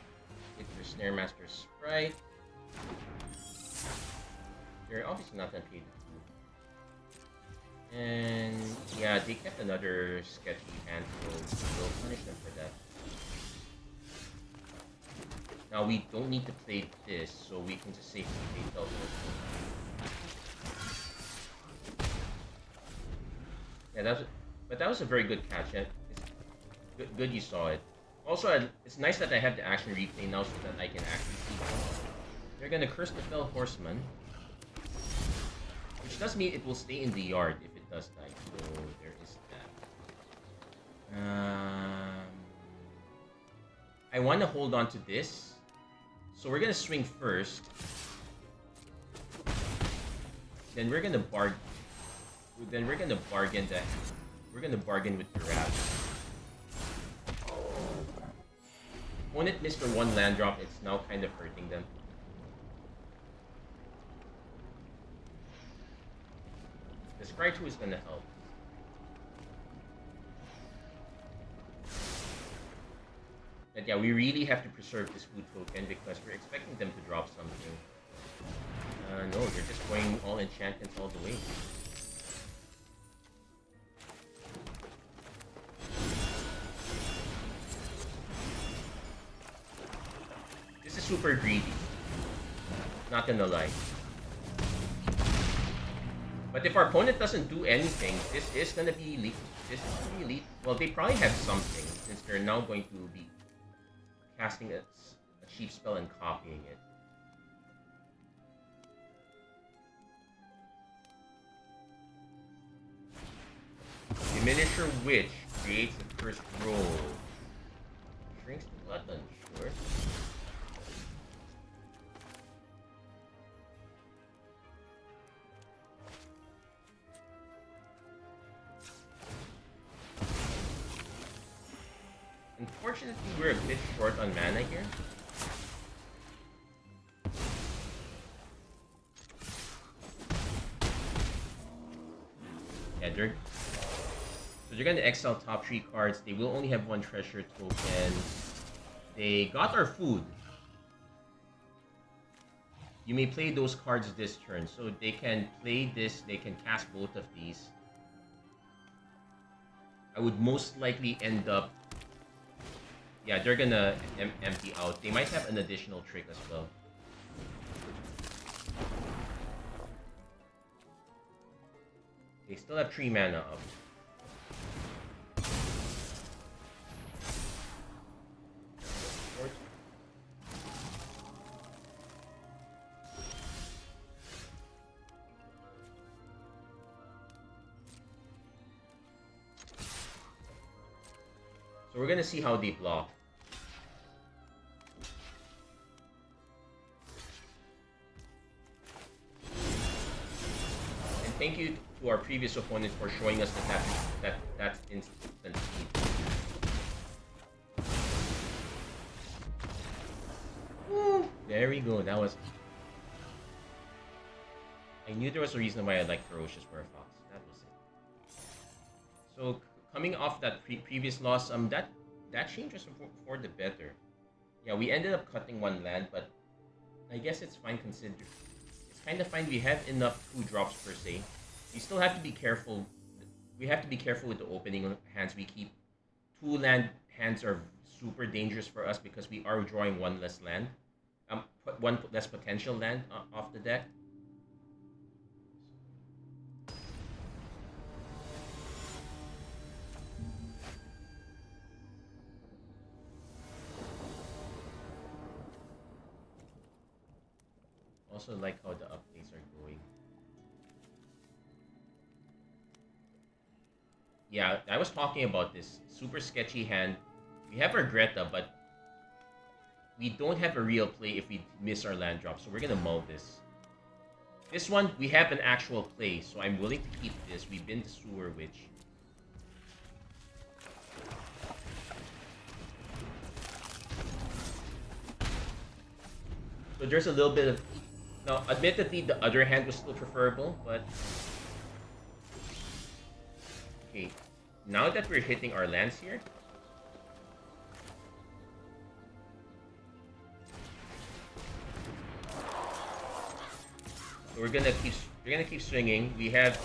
get your Snare Master Sprite. They're obviously not gonna pay the 2. And yeah, they kept another sketchy hand, so we'll punish them for that. Now we don't need to play this, so we can just safely play Teleport. Yeah, that was a very good catch. It's good you saw it. Also, it's nice that I have the action replay now so that I can actually see them. They're gonna curse the Fell Horseman, which does mean it will stay in the yard if it does die. So there is that. I want to hold on to this, so we're gonna swing first. Then we're gonna bargain. Then we're gonna bargain that. We're gonna bargain with the Rat. Opponent missed for 1 land drop, it's now kind of hurting them. The Scry 2 is going to help. But yeah, we really have to preserve this food token because we're expecting them to drop something. No, they're just going all enchantments all the way. Super greedy. Not gonna lie. But if our opponent doesn't do anything, this is gonna be elite. This is gonna be elite. Well, they probably have something since they're now going to be casting a cheap spell and copying it. The miniature witch creates the first roll. Shrinks the button, sure. Unfortunately, we're a bit short on mana here. Yeah, so they're gonna exile top 3 cards. They will only have 1 treasure token. They got our food. You may play those cards this turn. So they can play this, they can cast both of these. I would most likely end up... Yeah, they're gonna empty out. They might have an additional trick as well. They still have 3 mana up. So we're gonna see how they block. And thank you to our previous opponent for showing us that's instant speed. Woo! There we go. That was. I knew there was a reason why I liked Ferocious Werefox. That was it. So coming off that previous loss, that change was for the better. Yeah, we ended up cutting 1 land, but I guess it's fine considered. It's kind of fine. We have enough 2 drops per se. We still have to be careful. We have to be careful with the opening hands we keep. 2 land hands are super dangerous for us because we are drawing 1 less land. 1 less potential land off the deck. Also like how the updates are going. Yeah, I was talking about this super sketchy hand. We have our Greta, but we don't have a real play if we miss our land drop, so we're gonna mull this. This one, we have an actual play, so I'm willing to keep this. We've been the Sewer Witch. So there's a little bit of... Now, admittedly, the other hand was still preferable, but... Okay, now that we're hitting our lands here... So we're gonna keep swinging. We have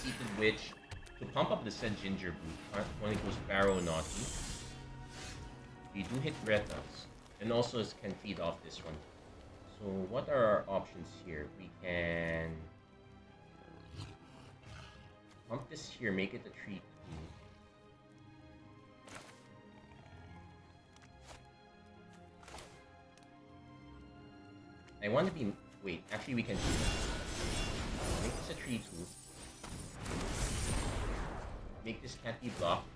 Seated Witch to pump up the said Ginger Boot. When it goes Barrow Naughty. We do hit Retas, and also can feed off this one. So what are our options here? We can pump this here, make it a 3-2. I want to be... Wait, actually we can make this a 3-2. Make this can't be blocked.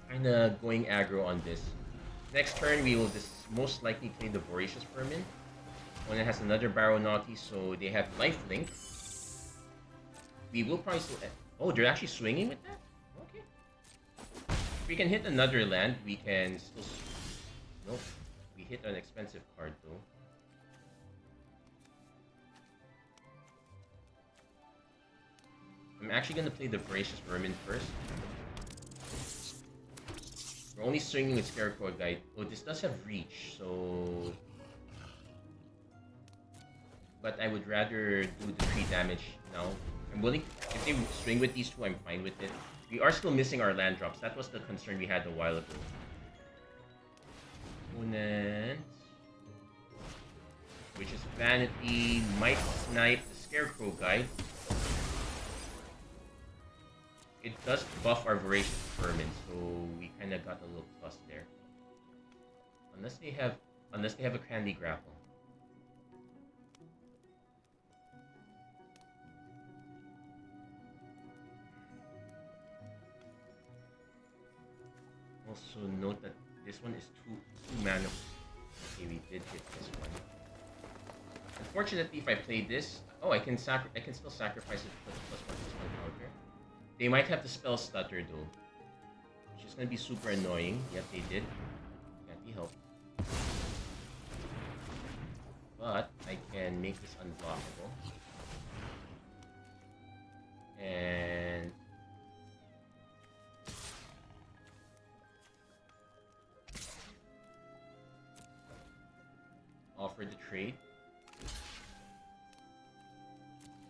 Kinda going aggro on this. Next turn, we will most likely play the Voracious Vermin. One that has another Barrow Naughty, so they have lifelink. We will probably still... Oh, they're actually swinging with that? Okay. If we can hit another land, we can still... Nope. We hit an expensive card, though. I'm actually gonna play the Voracious Vermin first. We're only swinging with Scarecrow Guide. Oh, this does have reach, so... But I would rather do the 3 damage now. I'm willing... If they swing with these 2, I'm fine with it. We are still missing our land drops. That was the concern we had a while ago. opponent, which is Vanity, might snipe the Scarecrow guy. It does buff our Voracious Vermin, so we kind of got a little plus there. Unless they have a Candy Grapple. Also note that this one is two mana. Okay, we did hit this one. Unfortunately, if I play this, oh, I can still sacrifice it for the +1/+1 counter. They might have the spell stutter though, which is gonna be super annoying. Yep, they did. Can't be helped. But I can make this unblockable. And offer the trade.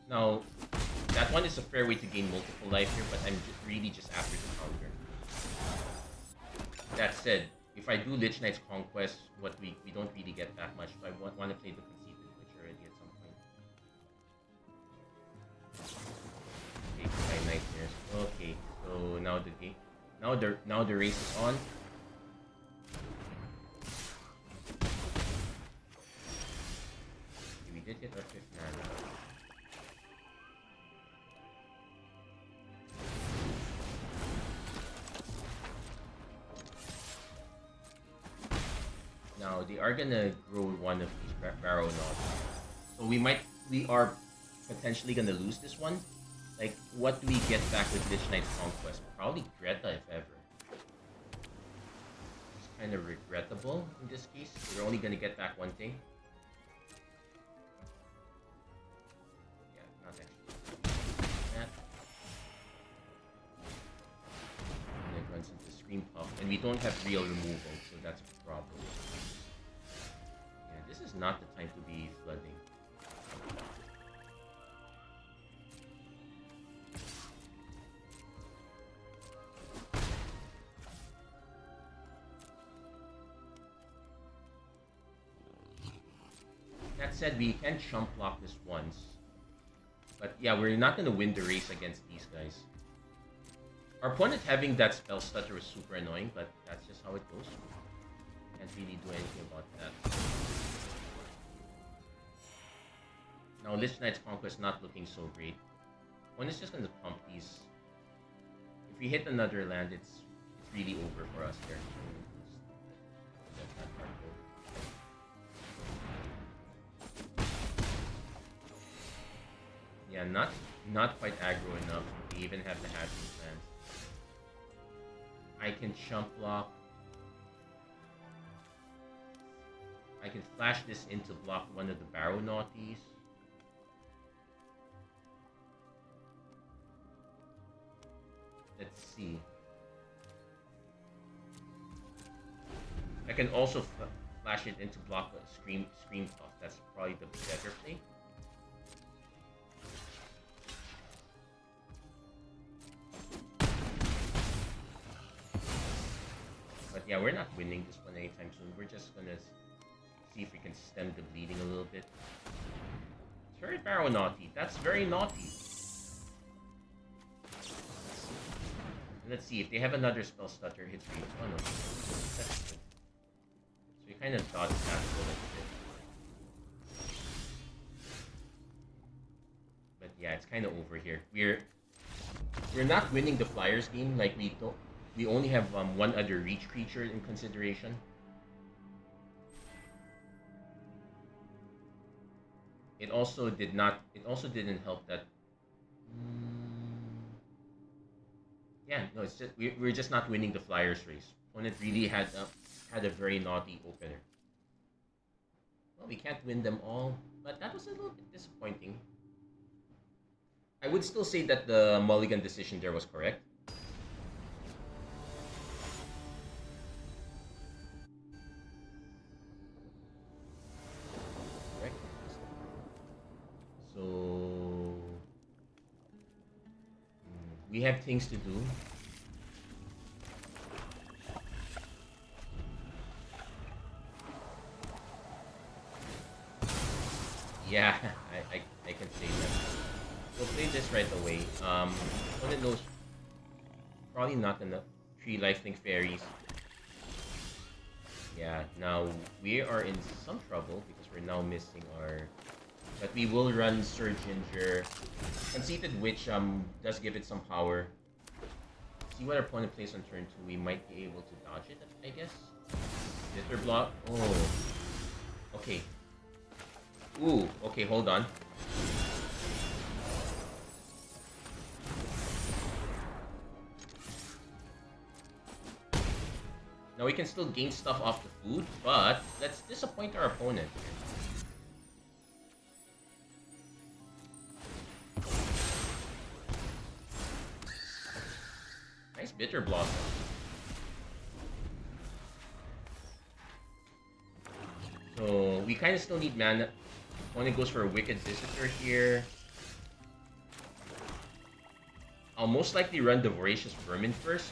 Now, that one is a fair way to gain multiple life here, but I'm really just after the counter. That said, if I do Lich Knight's Conquest, what we don't really get that much, so I want to play the Conceited Witch already at some point. Okay, my Nightmares. Okay, so now the game, now the race is on. Okay, we did hit our 5th mana. Now they are gonna grow one of these Barrow Knots. So we are potentially gonna lose this one. Like, what do we get back with Lich Knight's Conquest? Probably Greta, if ever. It's kind of regrettable in this case. We're only gonna get back one thing. Yeah, not actually. That. And it runs into Scream Puff. And we don't have real removal, so that's a problem. This is not the time to be flooding. That said, we can chump block this once. But yeah, we're not going to win the race against these guys. Our opponent having that spell stutter is super annoying, but that's just how it goes. Can't really do anything about that. Now, Lich Knight's Conquest not looking so great. One is just going to pump these. If we hit another land, it's really over for us here. Yeah, not quite aggro enough. We even have the hatching plans. I can chump block. I can flash this in to block one of the Barrow Naughties. Let's see. I can also flash it in to block a Scream Puff. That's probably the better play. But yeah, we're not winning this one anytime soon. We're just gonna see if we can stem the bleeding a little bit. Third Barrow Naughty. That's very naughty. Let's see if they have another spell stutter hits range. Oh no, that's good. So we kind of dodged that a little bit. But yeah, it's kind of over here. We're not winning the Flyers game. Like we only have one other reach creature in consideration. It also didn't help that. Yeah, no, it's just we're just not winning the Flyers race. Opponent really had a very naughty opener. Well, we can't win them all, but that was a little bit disappointing. I would still say that the mulligan decision there was correct. Correct. So we have things to do. Yeah, I can say that. We'll play this right away. One of those probably not enough 3 lifelink fairies. Yeah, now we are in some trouble because we're now missing our. But we will run Surge Ginger. Conceited Witch does give it some power. See what our opponent plays on turn 2. We might be able to dodge it, I guess. Bitter block. Oh. Okay. Ooh, okay, hold on. Now we can still gain stuff off the food, but let's disappoint our opponent. Nice Bitter Blossom. So we kind of still need mana. Opponent goes for a Wicked Visitor here. I'll most likely run the Voracious Vermin first.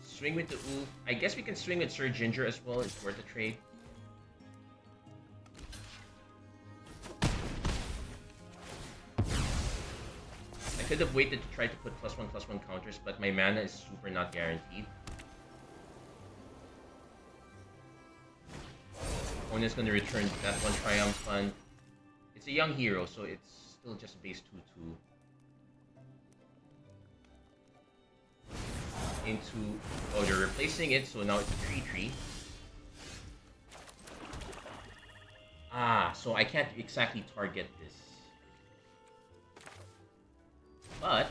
Swing with the Oof. I guess we can swing with Sir Ginger as well. It's worth a trade. I could have waited to try to put +1/+1 counters, but my mana is super not guaranteed. Opponent's gonna return that one Triumphant. It's a young hero, so it's still just base 2/2. Into... Oh, you're replacing it, so now it's a 3/3. Ah, so I can't exactly target this. But...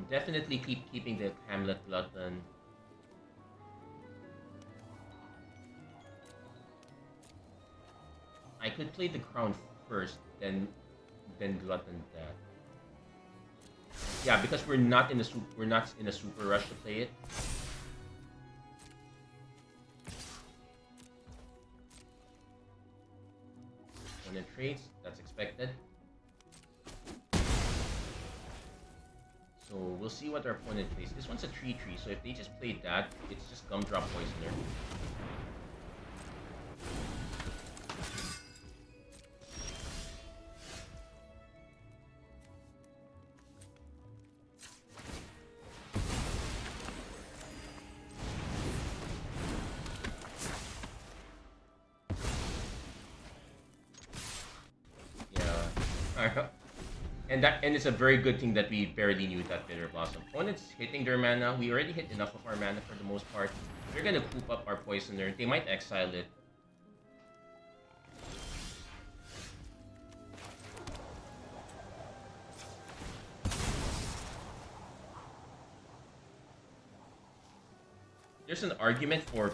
definitely keeping the Hamlet Glutton. I could play the Crown first, then Glutton that. Yeah, because we're not in a super rush to play it. When it trades, that's expected. So we'll see what our opponent plays. This one's a 3/3, so if they just played that, it's just Gumdrop Poisoner. And it's a very good thing that we barely knew that Bitter Blossom. Opponents hitting their mana. We already hit enough of our mana for the most part. They're gonna coop up our Poisoner. They might exile it. There's an argument for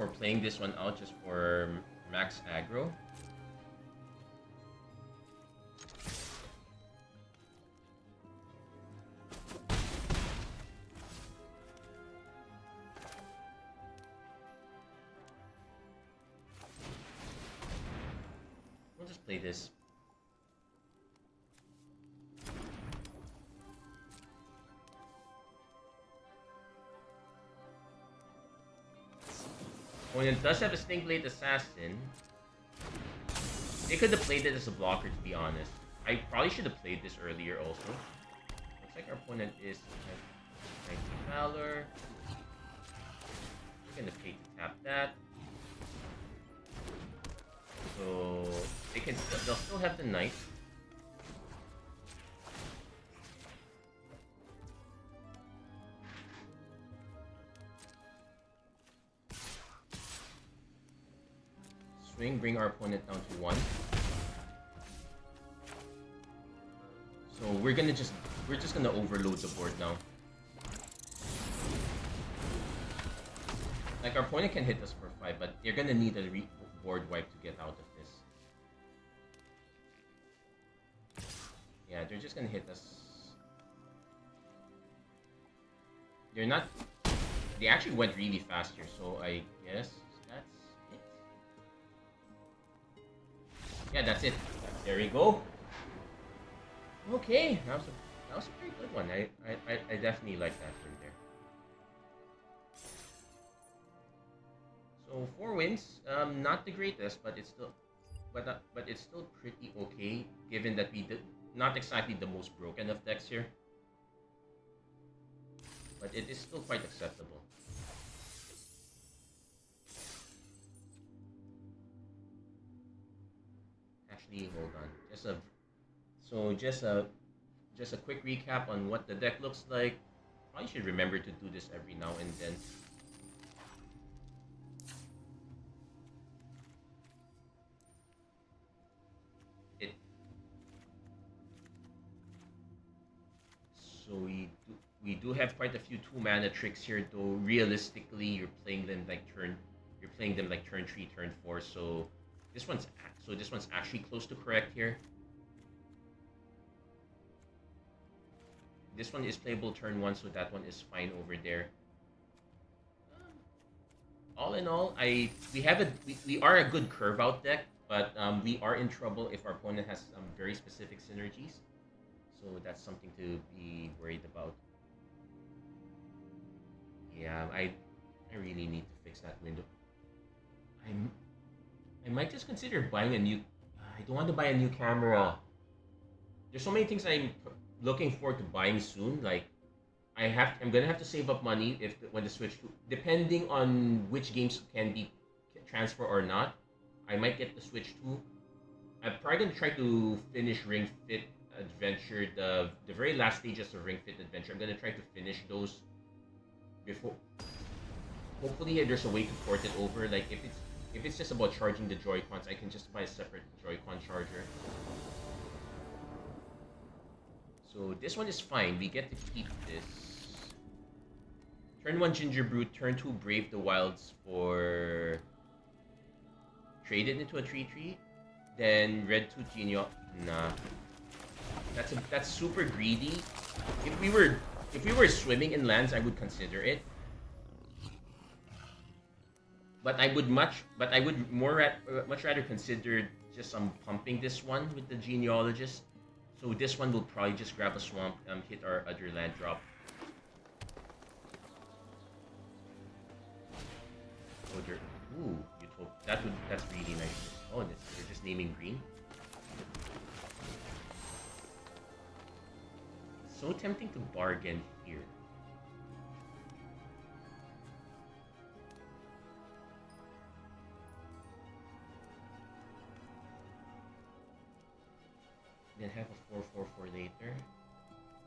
playing this one out just for max aggro. Play this. Opponent does have a Stinkblade Assassin. They could have played it as a blocker, to be honest. I probably should have played this earlier also. Looks like our opponent is Knight's Valor. We're gonna pay to tap that. So they'll still have the knight. Swing, bring our opponent down to 1. So we're just gonna overload the board now. Like our opponent can hit us for 5, but they're gonna need a board wipe to get out of this. Yeah, they're just gonna hit us. They're not... They actually went really fast here, so I guess that's it. Yeah, that's it. There we go. Okay, that That was a pretty good one. I definitely like that one there. So 4 wins, not the greatest, but it's still, but it's still pretty okay given that we did not exactly the most broken of decks here, but it is still quite acceptable. Actually, hold on, just a quick recap on what the deck looks like. I should remember to do this every now and then. It so we do have quite a few 2 mana tricks here, though realistically you're playing them like turn 3, turn 4. So this one's actually close to correct here. This one is playable turn 1, so that one is fine over there. All in all, we are a good curve out deck, but we are in trouble if our opponent has some very specific synergies. So that's something to be worried about. Yeah, I really need to fix that window. I'm I might just consider buying a new. I don't want to buy a new camera. There's so many things looking forward to buying soon. Like I'm gonna have to save up money when the Switch, depending on which games can be transfer or not. I might get the Switch 2. I'm probably gonna try to finish Ring Fit Adventure, the very last stages of Ring Fit Adventure. I'm gonna try to finish those before. Hopefully, there's a way to port it over. Like if it's just about charging the Joy-Cons, I can just buy a separate Joy-Con charger. So this one is fine. We get to keep this. Turn 1 Ginger Brute, turn 2 Brave the Wilds for trade it into a 3/3. Then red 2 Genio. Nah. That's super greedy. If we were swimming in lands, I would consider it. But I would much rather consider just pumping this one with the Genealogist. So this one will probably just grab a swamp, hit our other land drop. Oh, ooh, that's really nice. Oh, they're just naming green. It's so tempting to bargain here. Then have a 4/4/4 later.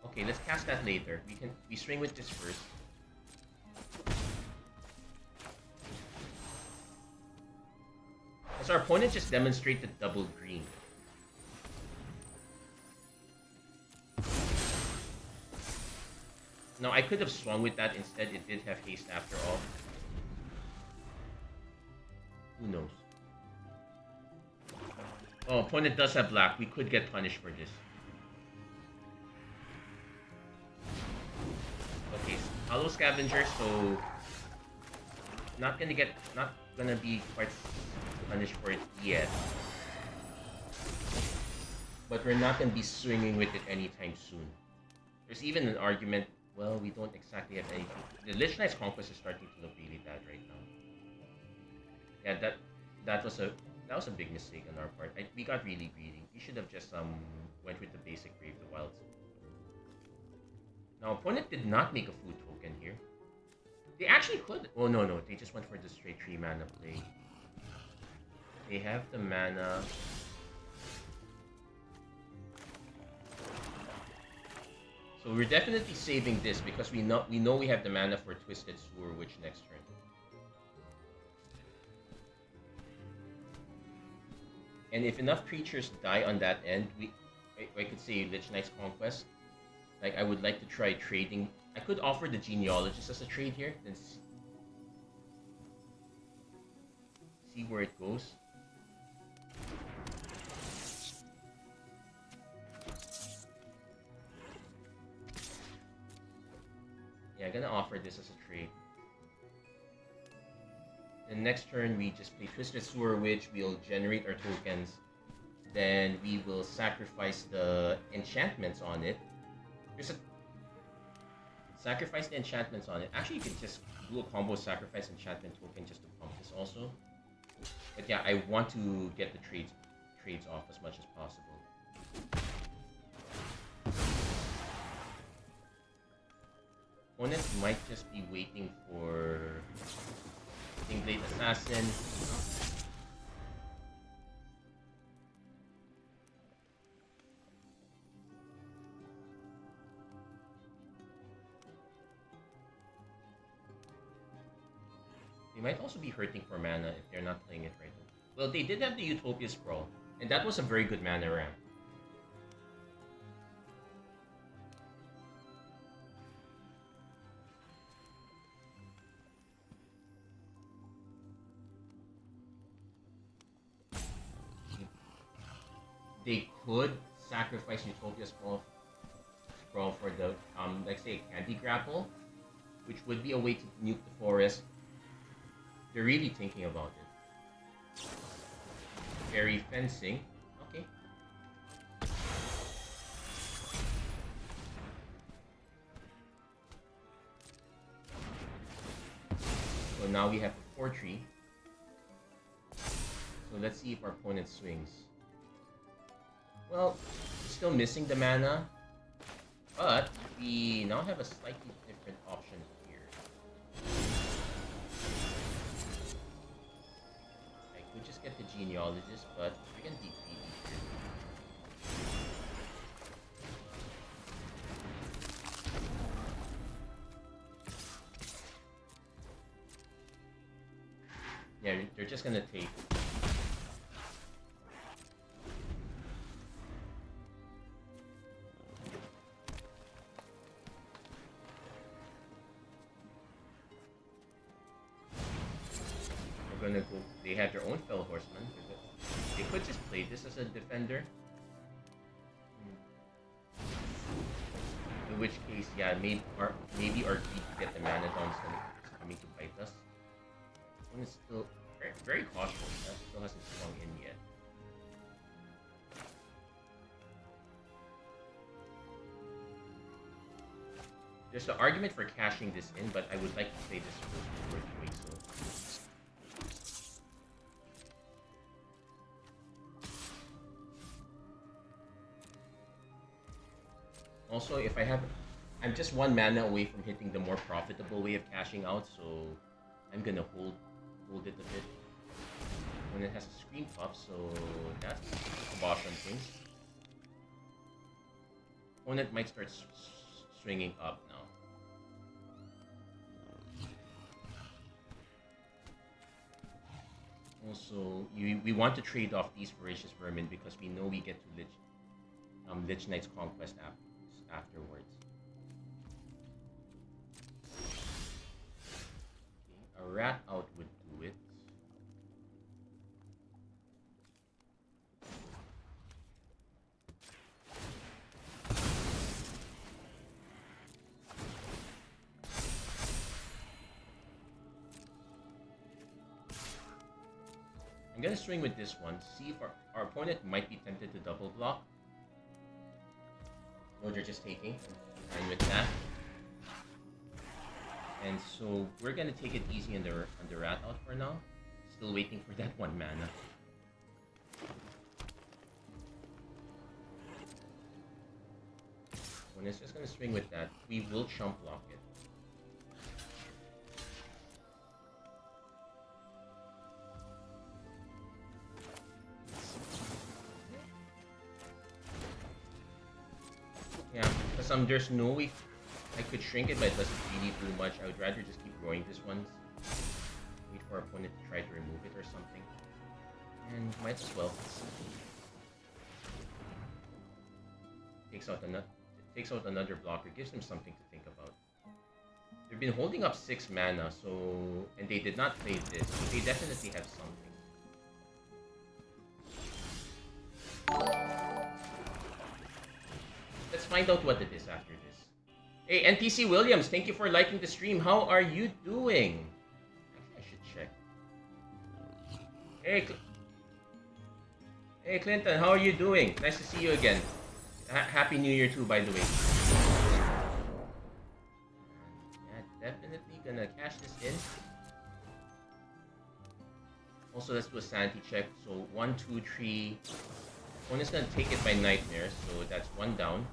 Okay, let's cast that later. We swing with this first. As our opponent just demonstrated double green. Now I could have swung with that instead. It did have haste after all. Who knows? Oh, opponent does have black. We could get punished for this. Okay, Hollow Scavenger, so not gonna be quite punished for it yet. But we're not gonna be swinging with it anytime soon. There's even an argument. Well, we don't exactly have any. The Lich Knight's Conquest is starting to look really bad right now. Yeah, that was a big mistake on our part. We got really greedy. We should have just went with the basic Brave the Wilds. Now, opponent did not make a food token here. They actually could. Oh no, they just went for the straight 3 mana play. They have the mana. So we're definitely saving this because we know we have the mana for Twisted Sewer Witch next turn. And if enough creatures die on that end, I could say Lich Knight's Conquest. Like I would like to try trading. I could offer the Genealogist as a trade here, then see where it goes. Yeah, I'm gonna offer this as a trade. The next turn, we just play Twisted Sewer Witch. We'll generate our tokens. Then we will sacrifice the enchantments on it. There's a sacrifice the enchantments on it. Actually, you can just do a combo sacrifice enchantment token just to pump this also. But yeah, I want to get the trades off as much as possible. Opponent might just be waiting for Blade Assassin. They might also be hurting for mana if they're not playing it right now. Well, they did have the Utopia Sprawl, and that was a very good mana ramp. They could sacrifice Utopia Sprawl for the, like say, Candy Grapple, which would be a way to nuke the forest. They're really thinking about it. Fairy Fencing. Okay. So now we have a 4-tree. So let's see if our opponent swings. Well, still missing the mana, but we now have a slightly different option here. I could just get the Genealogist, but we're gonna be greedy here. Yeah, they're just gonna take. Gonna go. They have their own Fell Horseman. They could just play this as a defender. In which case, yeah, maybe our greed to get the mana down is coming to bite us. One is still very cautious. That still hasn't swung in yet. There's an argument for cashing this in, but I would like to play this first before doing so. Also, if I'm just 1 mana away from hitting the more profitable way of cashing out, so I'm gonna hold it a bit. When it has a Scream Puff, so that's a kibosh on things. Opponent might start swinging up now. Also, we want to trade off these Voracious Vermin because we know we get to Lich Knight's Conquest afterwards. Okay, a Rat Out would do it. I'm gonna swing with this one, see if our opponent might be tempted to double block. No, they're just taking. I'm fine with that. And so we're gonna take it easy on the Rat Out for now. Still waiting for that 1 mana. When it's just gonna swing with that, we will chump block it. Yeah, because there's no way I could shrink it, but it doesn't really do much. I would rather just keep growing this one. Wait for our opponent to try to remove it or something. And might as well. Takes out another blocker, gives them something to think about. They've been holding up 6 mana, so and they did not play this, so they definitely have something. Let's find out what it is after this. Hey, NPC Williams, thank you for liking the stream. How are you doing? Actually, I should check. Hey, Clinton, how are you doing? Nice to see you again. Happy New Year too, by the way. gonna cash this in. Also, let's do a sanity check. So 1, 2, 3. Opponent's gonna take it by Nightmare, so that's 1 down.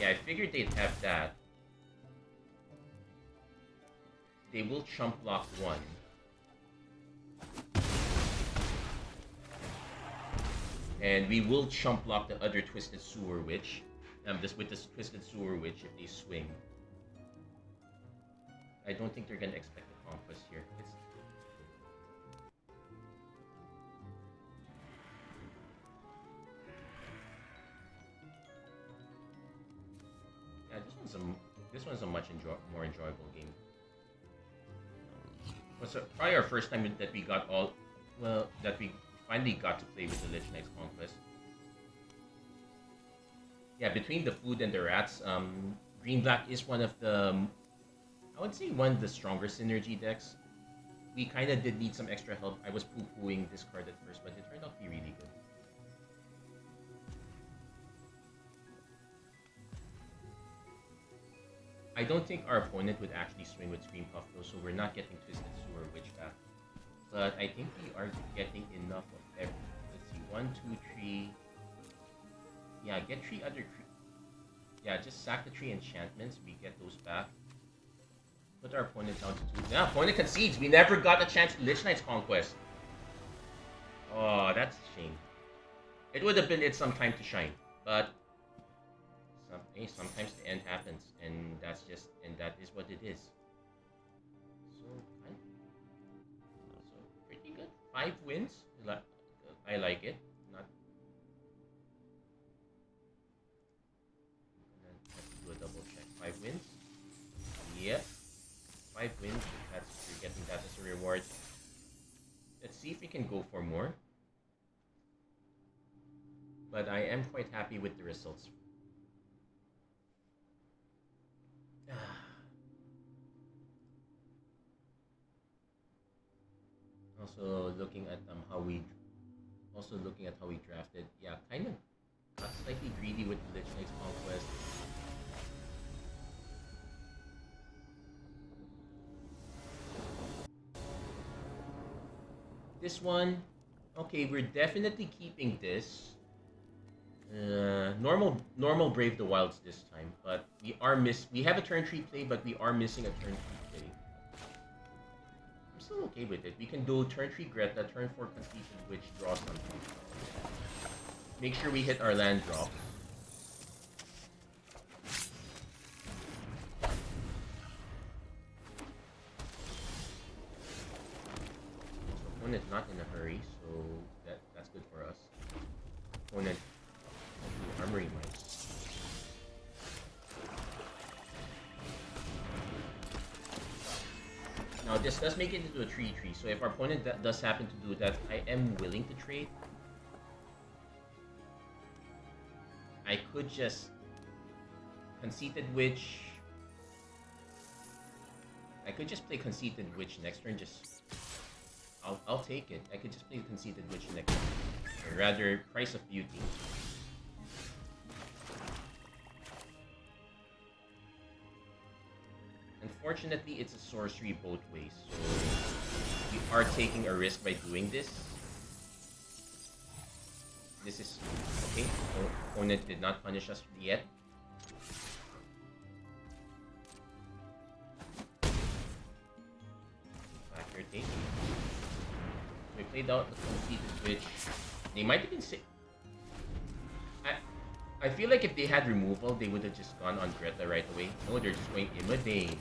Yeah, I figured they'd have that. They will chump block 1. And we will chump block the other Twisted Sewer Witch. With this Twisted Sewer Witch if they swing. I don't think they're gonna expect the Conquest here. Yeah, this one's a much more enjoyable game. Was probably our first time that we got that we finally got to play with the Lich Knight's Conquest. Yeah, between the food and the rats, Green-Black is one of the, I would say one of the stronger synergy decks. We kind of did need some extra help. I was poo-pooing this card at first, but it turned out to be really good. I don't think our opponent would actually swing with Scream Puff though, so we're not getting Twisted Sewer Witch back. But I think we are getting enough of everything. Let's see, 1, 2, 3. Yeah, get 3 other. Yeah, just sack the 3 enchantments. We get those back. Put our opponent down to 2. Yeah, opponent concedes. We never got a chance to Lich Knight's Conquest. Oh, that's a shame. It would have been its some time to shine, but sometimes the end happens, and that is what it is. So pretty good. 5 wins. I like it. Let's do a double check. 5 wins. Yep. 5 wins. You're getting that as a reward. Let's see if we can go for more. But I am quite happy with the results. Also looking at how we drafted. Yeah, kind of got slightly greedy with the Lich Knight's Conquest. This one, okay, we're definitely keeping this. Normal Brave the Wilds this time, but we have a turn 3 play, but we are missing a turn 3 play. I'm still okay with it. We can do turn 3 Greta, turn 4 Completion, which draws something. Make sure we hit our land drop. Opponent's not in a hurry, so that's good for us. Opponent Armory Mice. Now this does make it into a 3-3, so if our opponent does happen to do that, I am willing to trade. I could just Conceited Witch. I could just play Conceited Witch next turn. I'll take it. I could just play Conceited Witch next turn, or rather, Price of Beauty. Unfortunately, it's a sorcery both ways, so we are taking a risk by doing this. This is okay. Opponent did not punish us yet. Factor take. We played out the Conceited Witch. They might have been sick. I feel like if they had removal, they would have just gone on Greta right away. No, they're just going Immodane.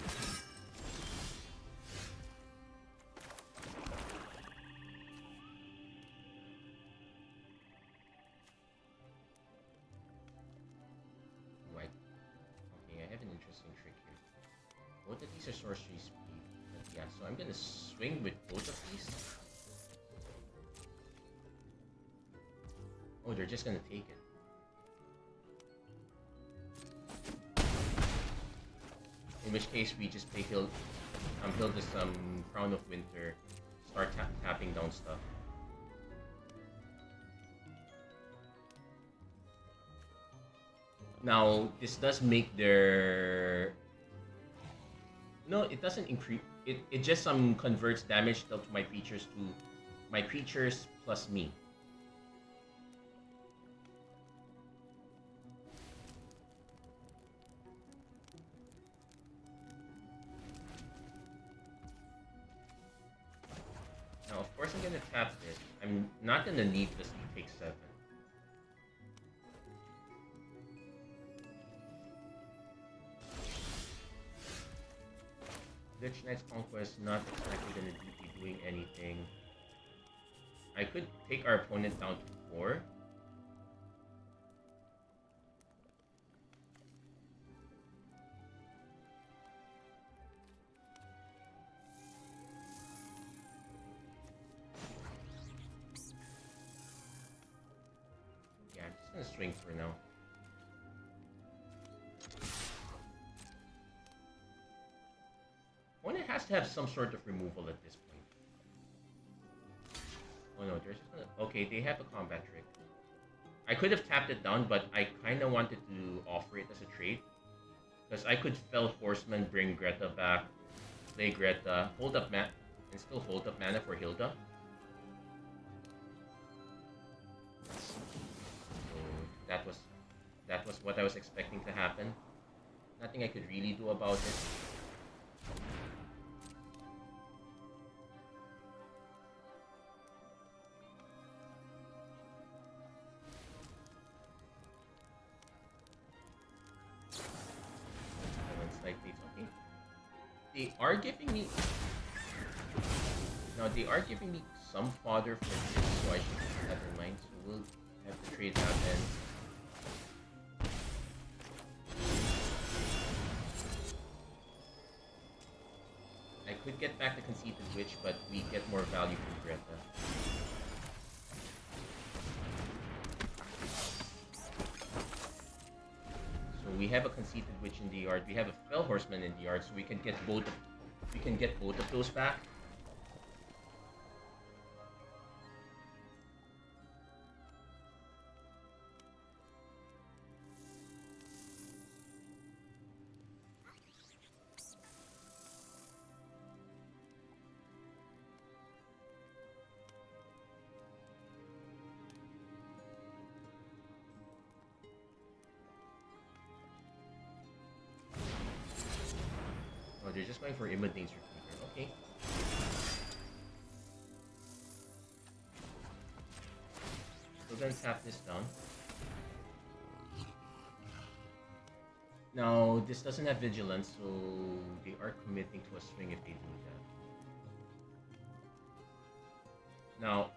Okay, I have an interesting trick here. Both of these are sorcery speed. But yeah, so I'm gonna swing with both of these. Oh, they're just gonna take it. In which case, we just play Hill this Crown of Winter, start tapping down stuff. Now, this does make their No, it doesn't increase. It just converts damage dealt to my creatures plus me. Now, of course, I'm gonna tap this. I'm not gonna need this to take 7. Lich Knight's Conquest not exactly gonna be doing anything. I could take our opponent down to 4. Yeah, I'm just gonna swing for now. Opponent has to have some sort of removal at this point. Oh no, they're just gonna... Okay, they have a combat trick. I could have tapped it down, but I kinda wanted to offer it as a trade. Because I could Fell Horseman, bring Greta back, play Greta, hold up mana, and still hold up mana for Hilda. So that was what I was expecting to happen. Nothing I could really do about it. Okay. They are giving me... Now, they are giving me some fodder for this, so I should keep that in mind. So we'll have to trade that then. I could get back the Conceited Witch, but we get more value from Greta. So we have a Conceited Witch in the yard. We have a Fell Horseman in the yard, so we can get both of those back. Oh, they're just going for Immodane's Recruiter. Okay. Still gonna tap this down. Now, this doesn't have Vigilance, so they are committing to a swing if they do that. Now,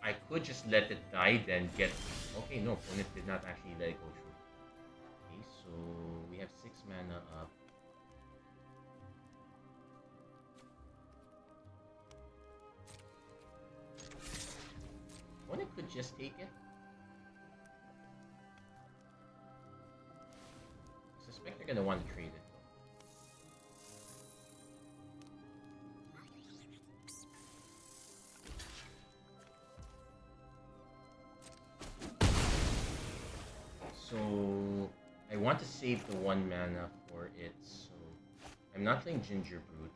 I could just let it die, then get... Okay, no, opponent did not actually let it go through. Okay, so we have 6 mana up. Opponent could just take it. I suspect they're gonna want to trade it. So I want to save the 1 mana for it, so I'm not playing Ginger Brute.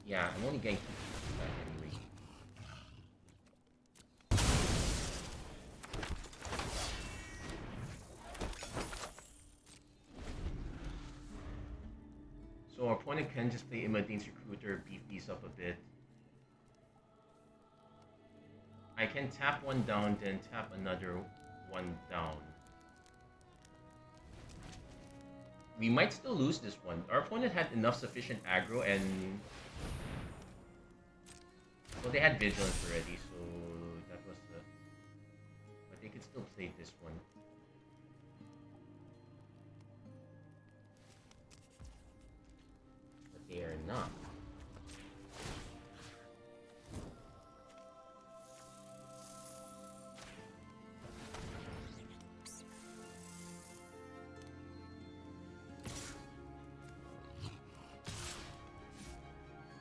Yeah, I'm only getting 2 pieces back anyway. So our opponent can just play Immodane's Recruiter, beef these up a bit. I can tap 1 down, then tap another 1 down. We might still lose this one. Our opponent had enough sufficient aggro and... Well, they had Vigilance already, so that was the... But they could still play this one. But they are not.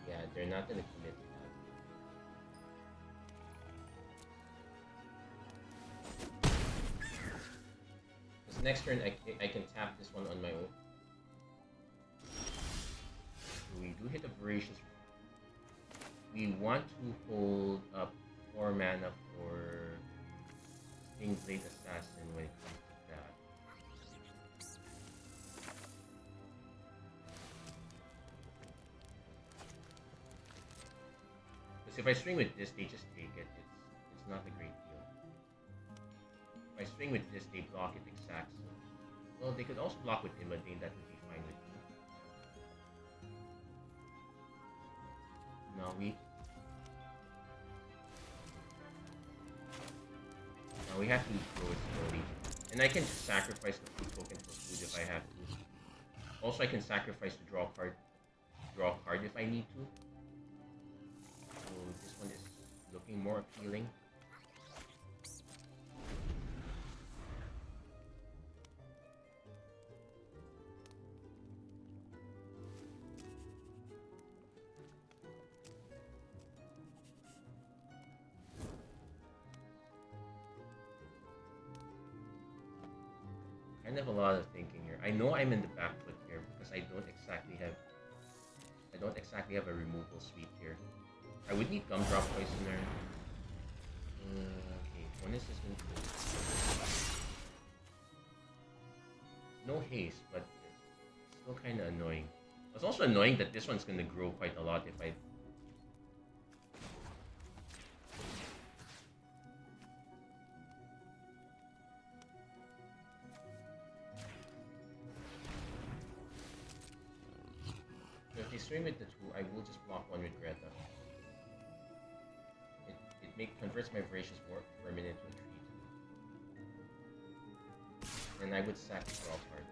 Yeah, they're not gonna commit to that. next turn I can tap this one on my own. So we do hit a voracious. We want to hold up 4 mana for Stingblade Assassin when it comes to that. Because if I swing with this, they just take it. It's not a great deal. If I swing with this, they block it exactly. Well, they could also block with Imodane. That would be fine with me. Now we have to throw it slowly. And I can just sacrifice the food token for food if I have to. Also, I can sacrifice to draw a card if I need to. So this one is looking more appealing. Kind of a lot of thinking here. I know I'm in the back foot here because I don't exactly have a removal sweep here. I would need Gumdrop Poisoner. Okay, one is just no haste, but it's still kind of annoying. It's also annoying that this one's gonna grow quite a lot if I. If they swing with the 2, I will just block one with Greta. It converts my Voracious Vermin into a 3/2. And I would sack the draw card.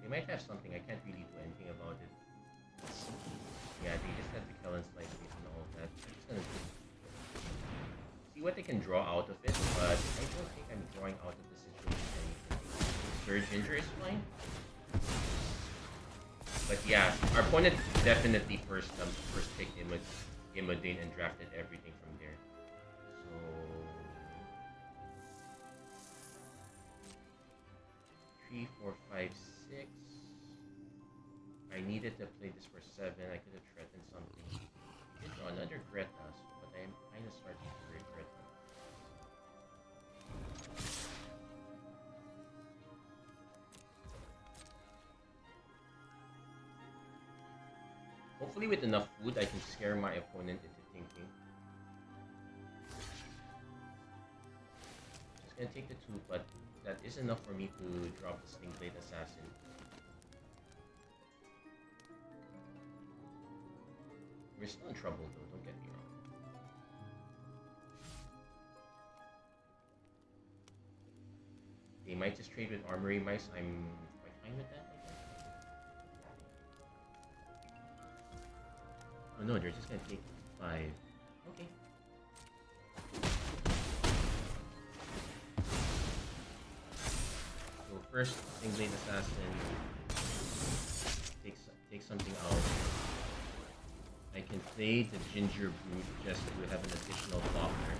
They might have something, I can't really do anything about it. Yeah, they just have the Kellen's Light Leaf and all of that. I'm just gonna see what they can draw out of it, but I don't think I'm drawing out of the situation anything. Third Ginger is fine. But yeah, our opponent definitely first picked Imodane and drafted everything from there. So 3, 4, 5, 6. I needed to play this for 7. I could have threatened something. I did draw another Greta, but I am kind of starting to regret them. Hopefully with enough food, I can scare my opponent into thinking. Just gonna take the 2, but that is enough for me to drop the Stingblade Assassin. We're still in trouble though, don't get me wrong. They might just trade with Armory Mice, I'm quite fine with that, I guess. Oh no, they're just gonna take 5. Okay. So first, Stingblade Assassin take something out. I can play the Ginger Brute just to have an additional blocker.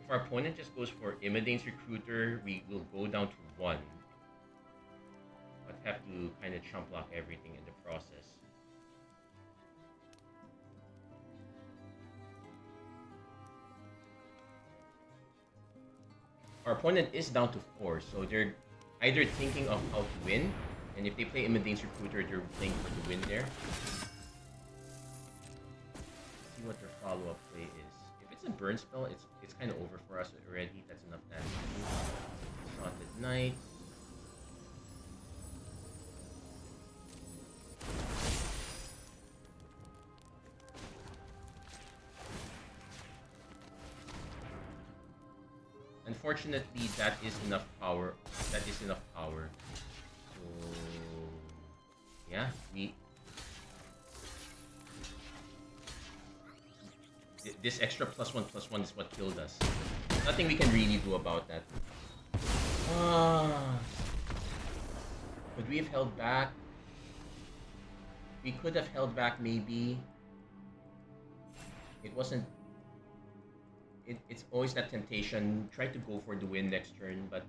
If our opponent just goes for Imodane's Recruiter, we will go down to 1. But have to kind of chump block everything in the process. Our opponent is down to 4, so they're either thinking of how to win, and if they play Imodane's Recruiter, they're playing for the win there. Let's see what their follow-up play is. If it's a burn spell, it's kind of over for us already. That's enough damage. Shotted Knight. Unfortunately, that is enough power. So yeah, this extra +1/+1 is what killed us. Nothing we can really do about that. Could we have held back? We could have held back maybe. It wasn't. It's always that temptation. Try to go for the win next turn, but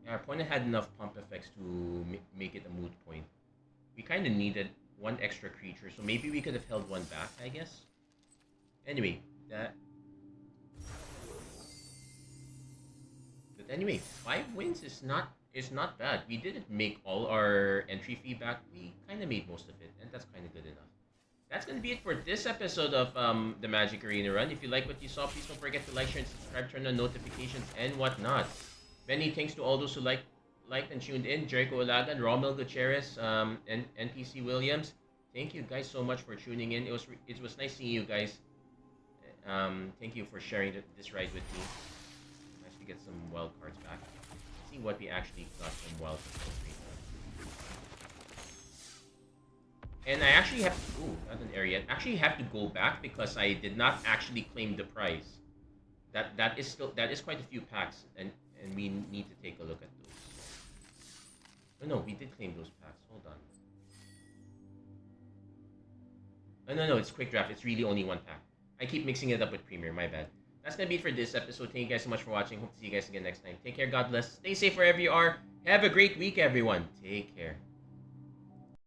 our opponent had enough pump effects to make it a moot point. We kind of needed one extra creature, so maybe we could have held one back, I guess. Anyway, that. But anyway, 5 wins is not bad. We didn't make all our entry fee back. We kind of made most of it, and that's kind of good enough. That's going to be it for this episode of the Magic Arena Run. If you like what you saw, please don't forget to like, share, and subscribe, turn on notifications, and whatnot. Many thanks to all those who liked and tuned in. Jericho Olagan, Romel Gutierrez, and NPC Williams. Thank you guys so much for tuning in. It was nice seeing you guys. Thank you for sharing this ride with me. Nice to get some wild cards back. See what we actually got from wild cards. And I actually have not an area. Actually have to go back because I did not actually claim the prize. That is quite a few packs, and we need to take a look at those. Oh no, we did claim those packs. Hold on. Oh no, it's quick draft. It's really only one pack. I keep mixing it up with Premier. My bad. That's gonna be it for this episode. Thank you guys so much for watching. Hope to see you guys again next time. Take care. God bless. Stay safe wherever you are. Have a great week, everyone. Take care.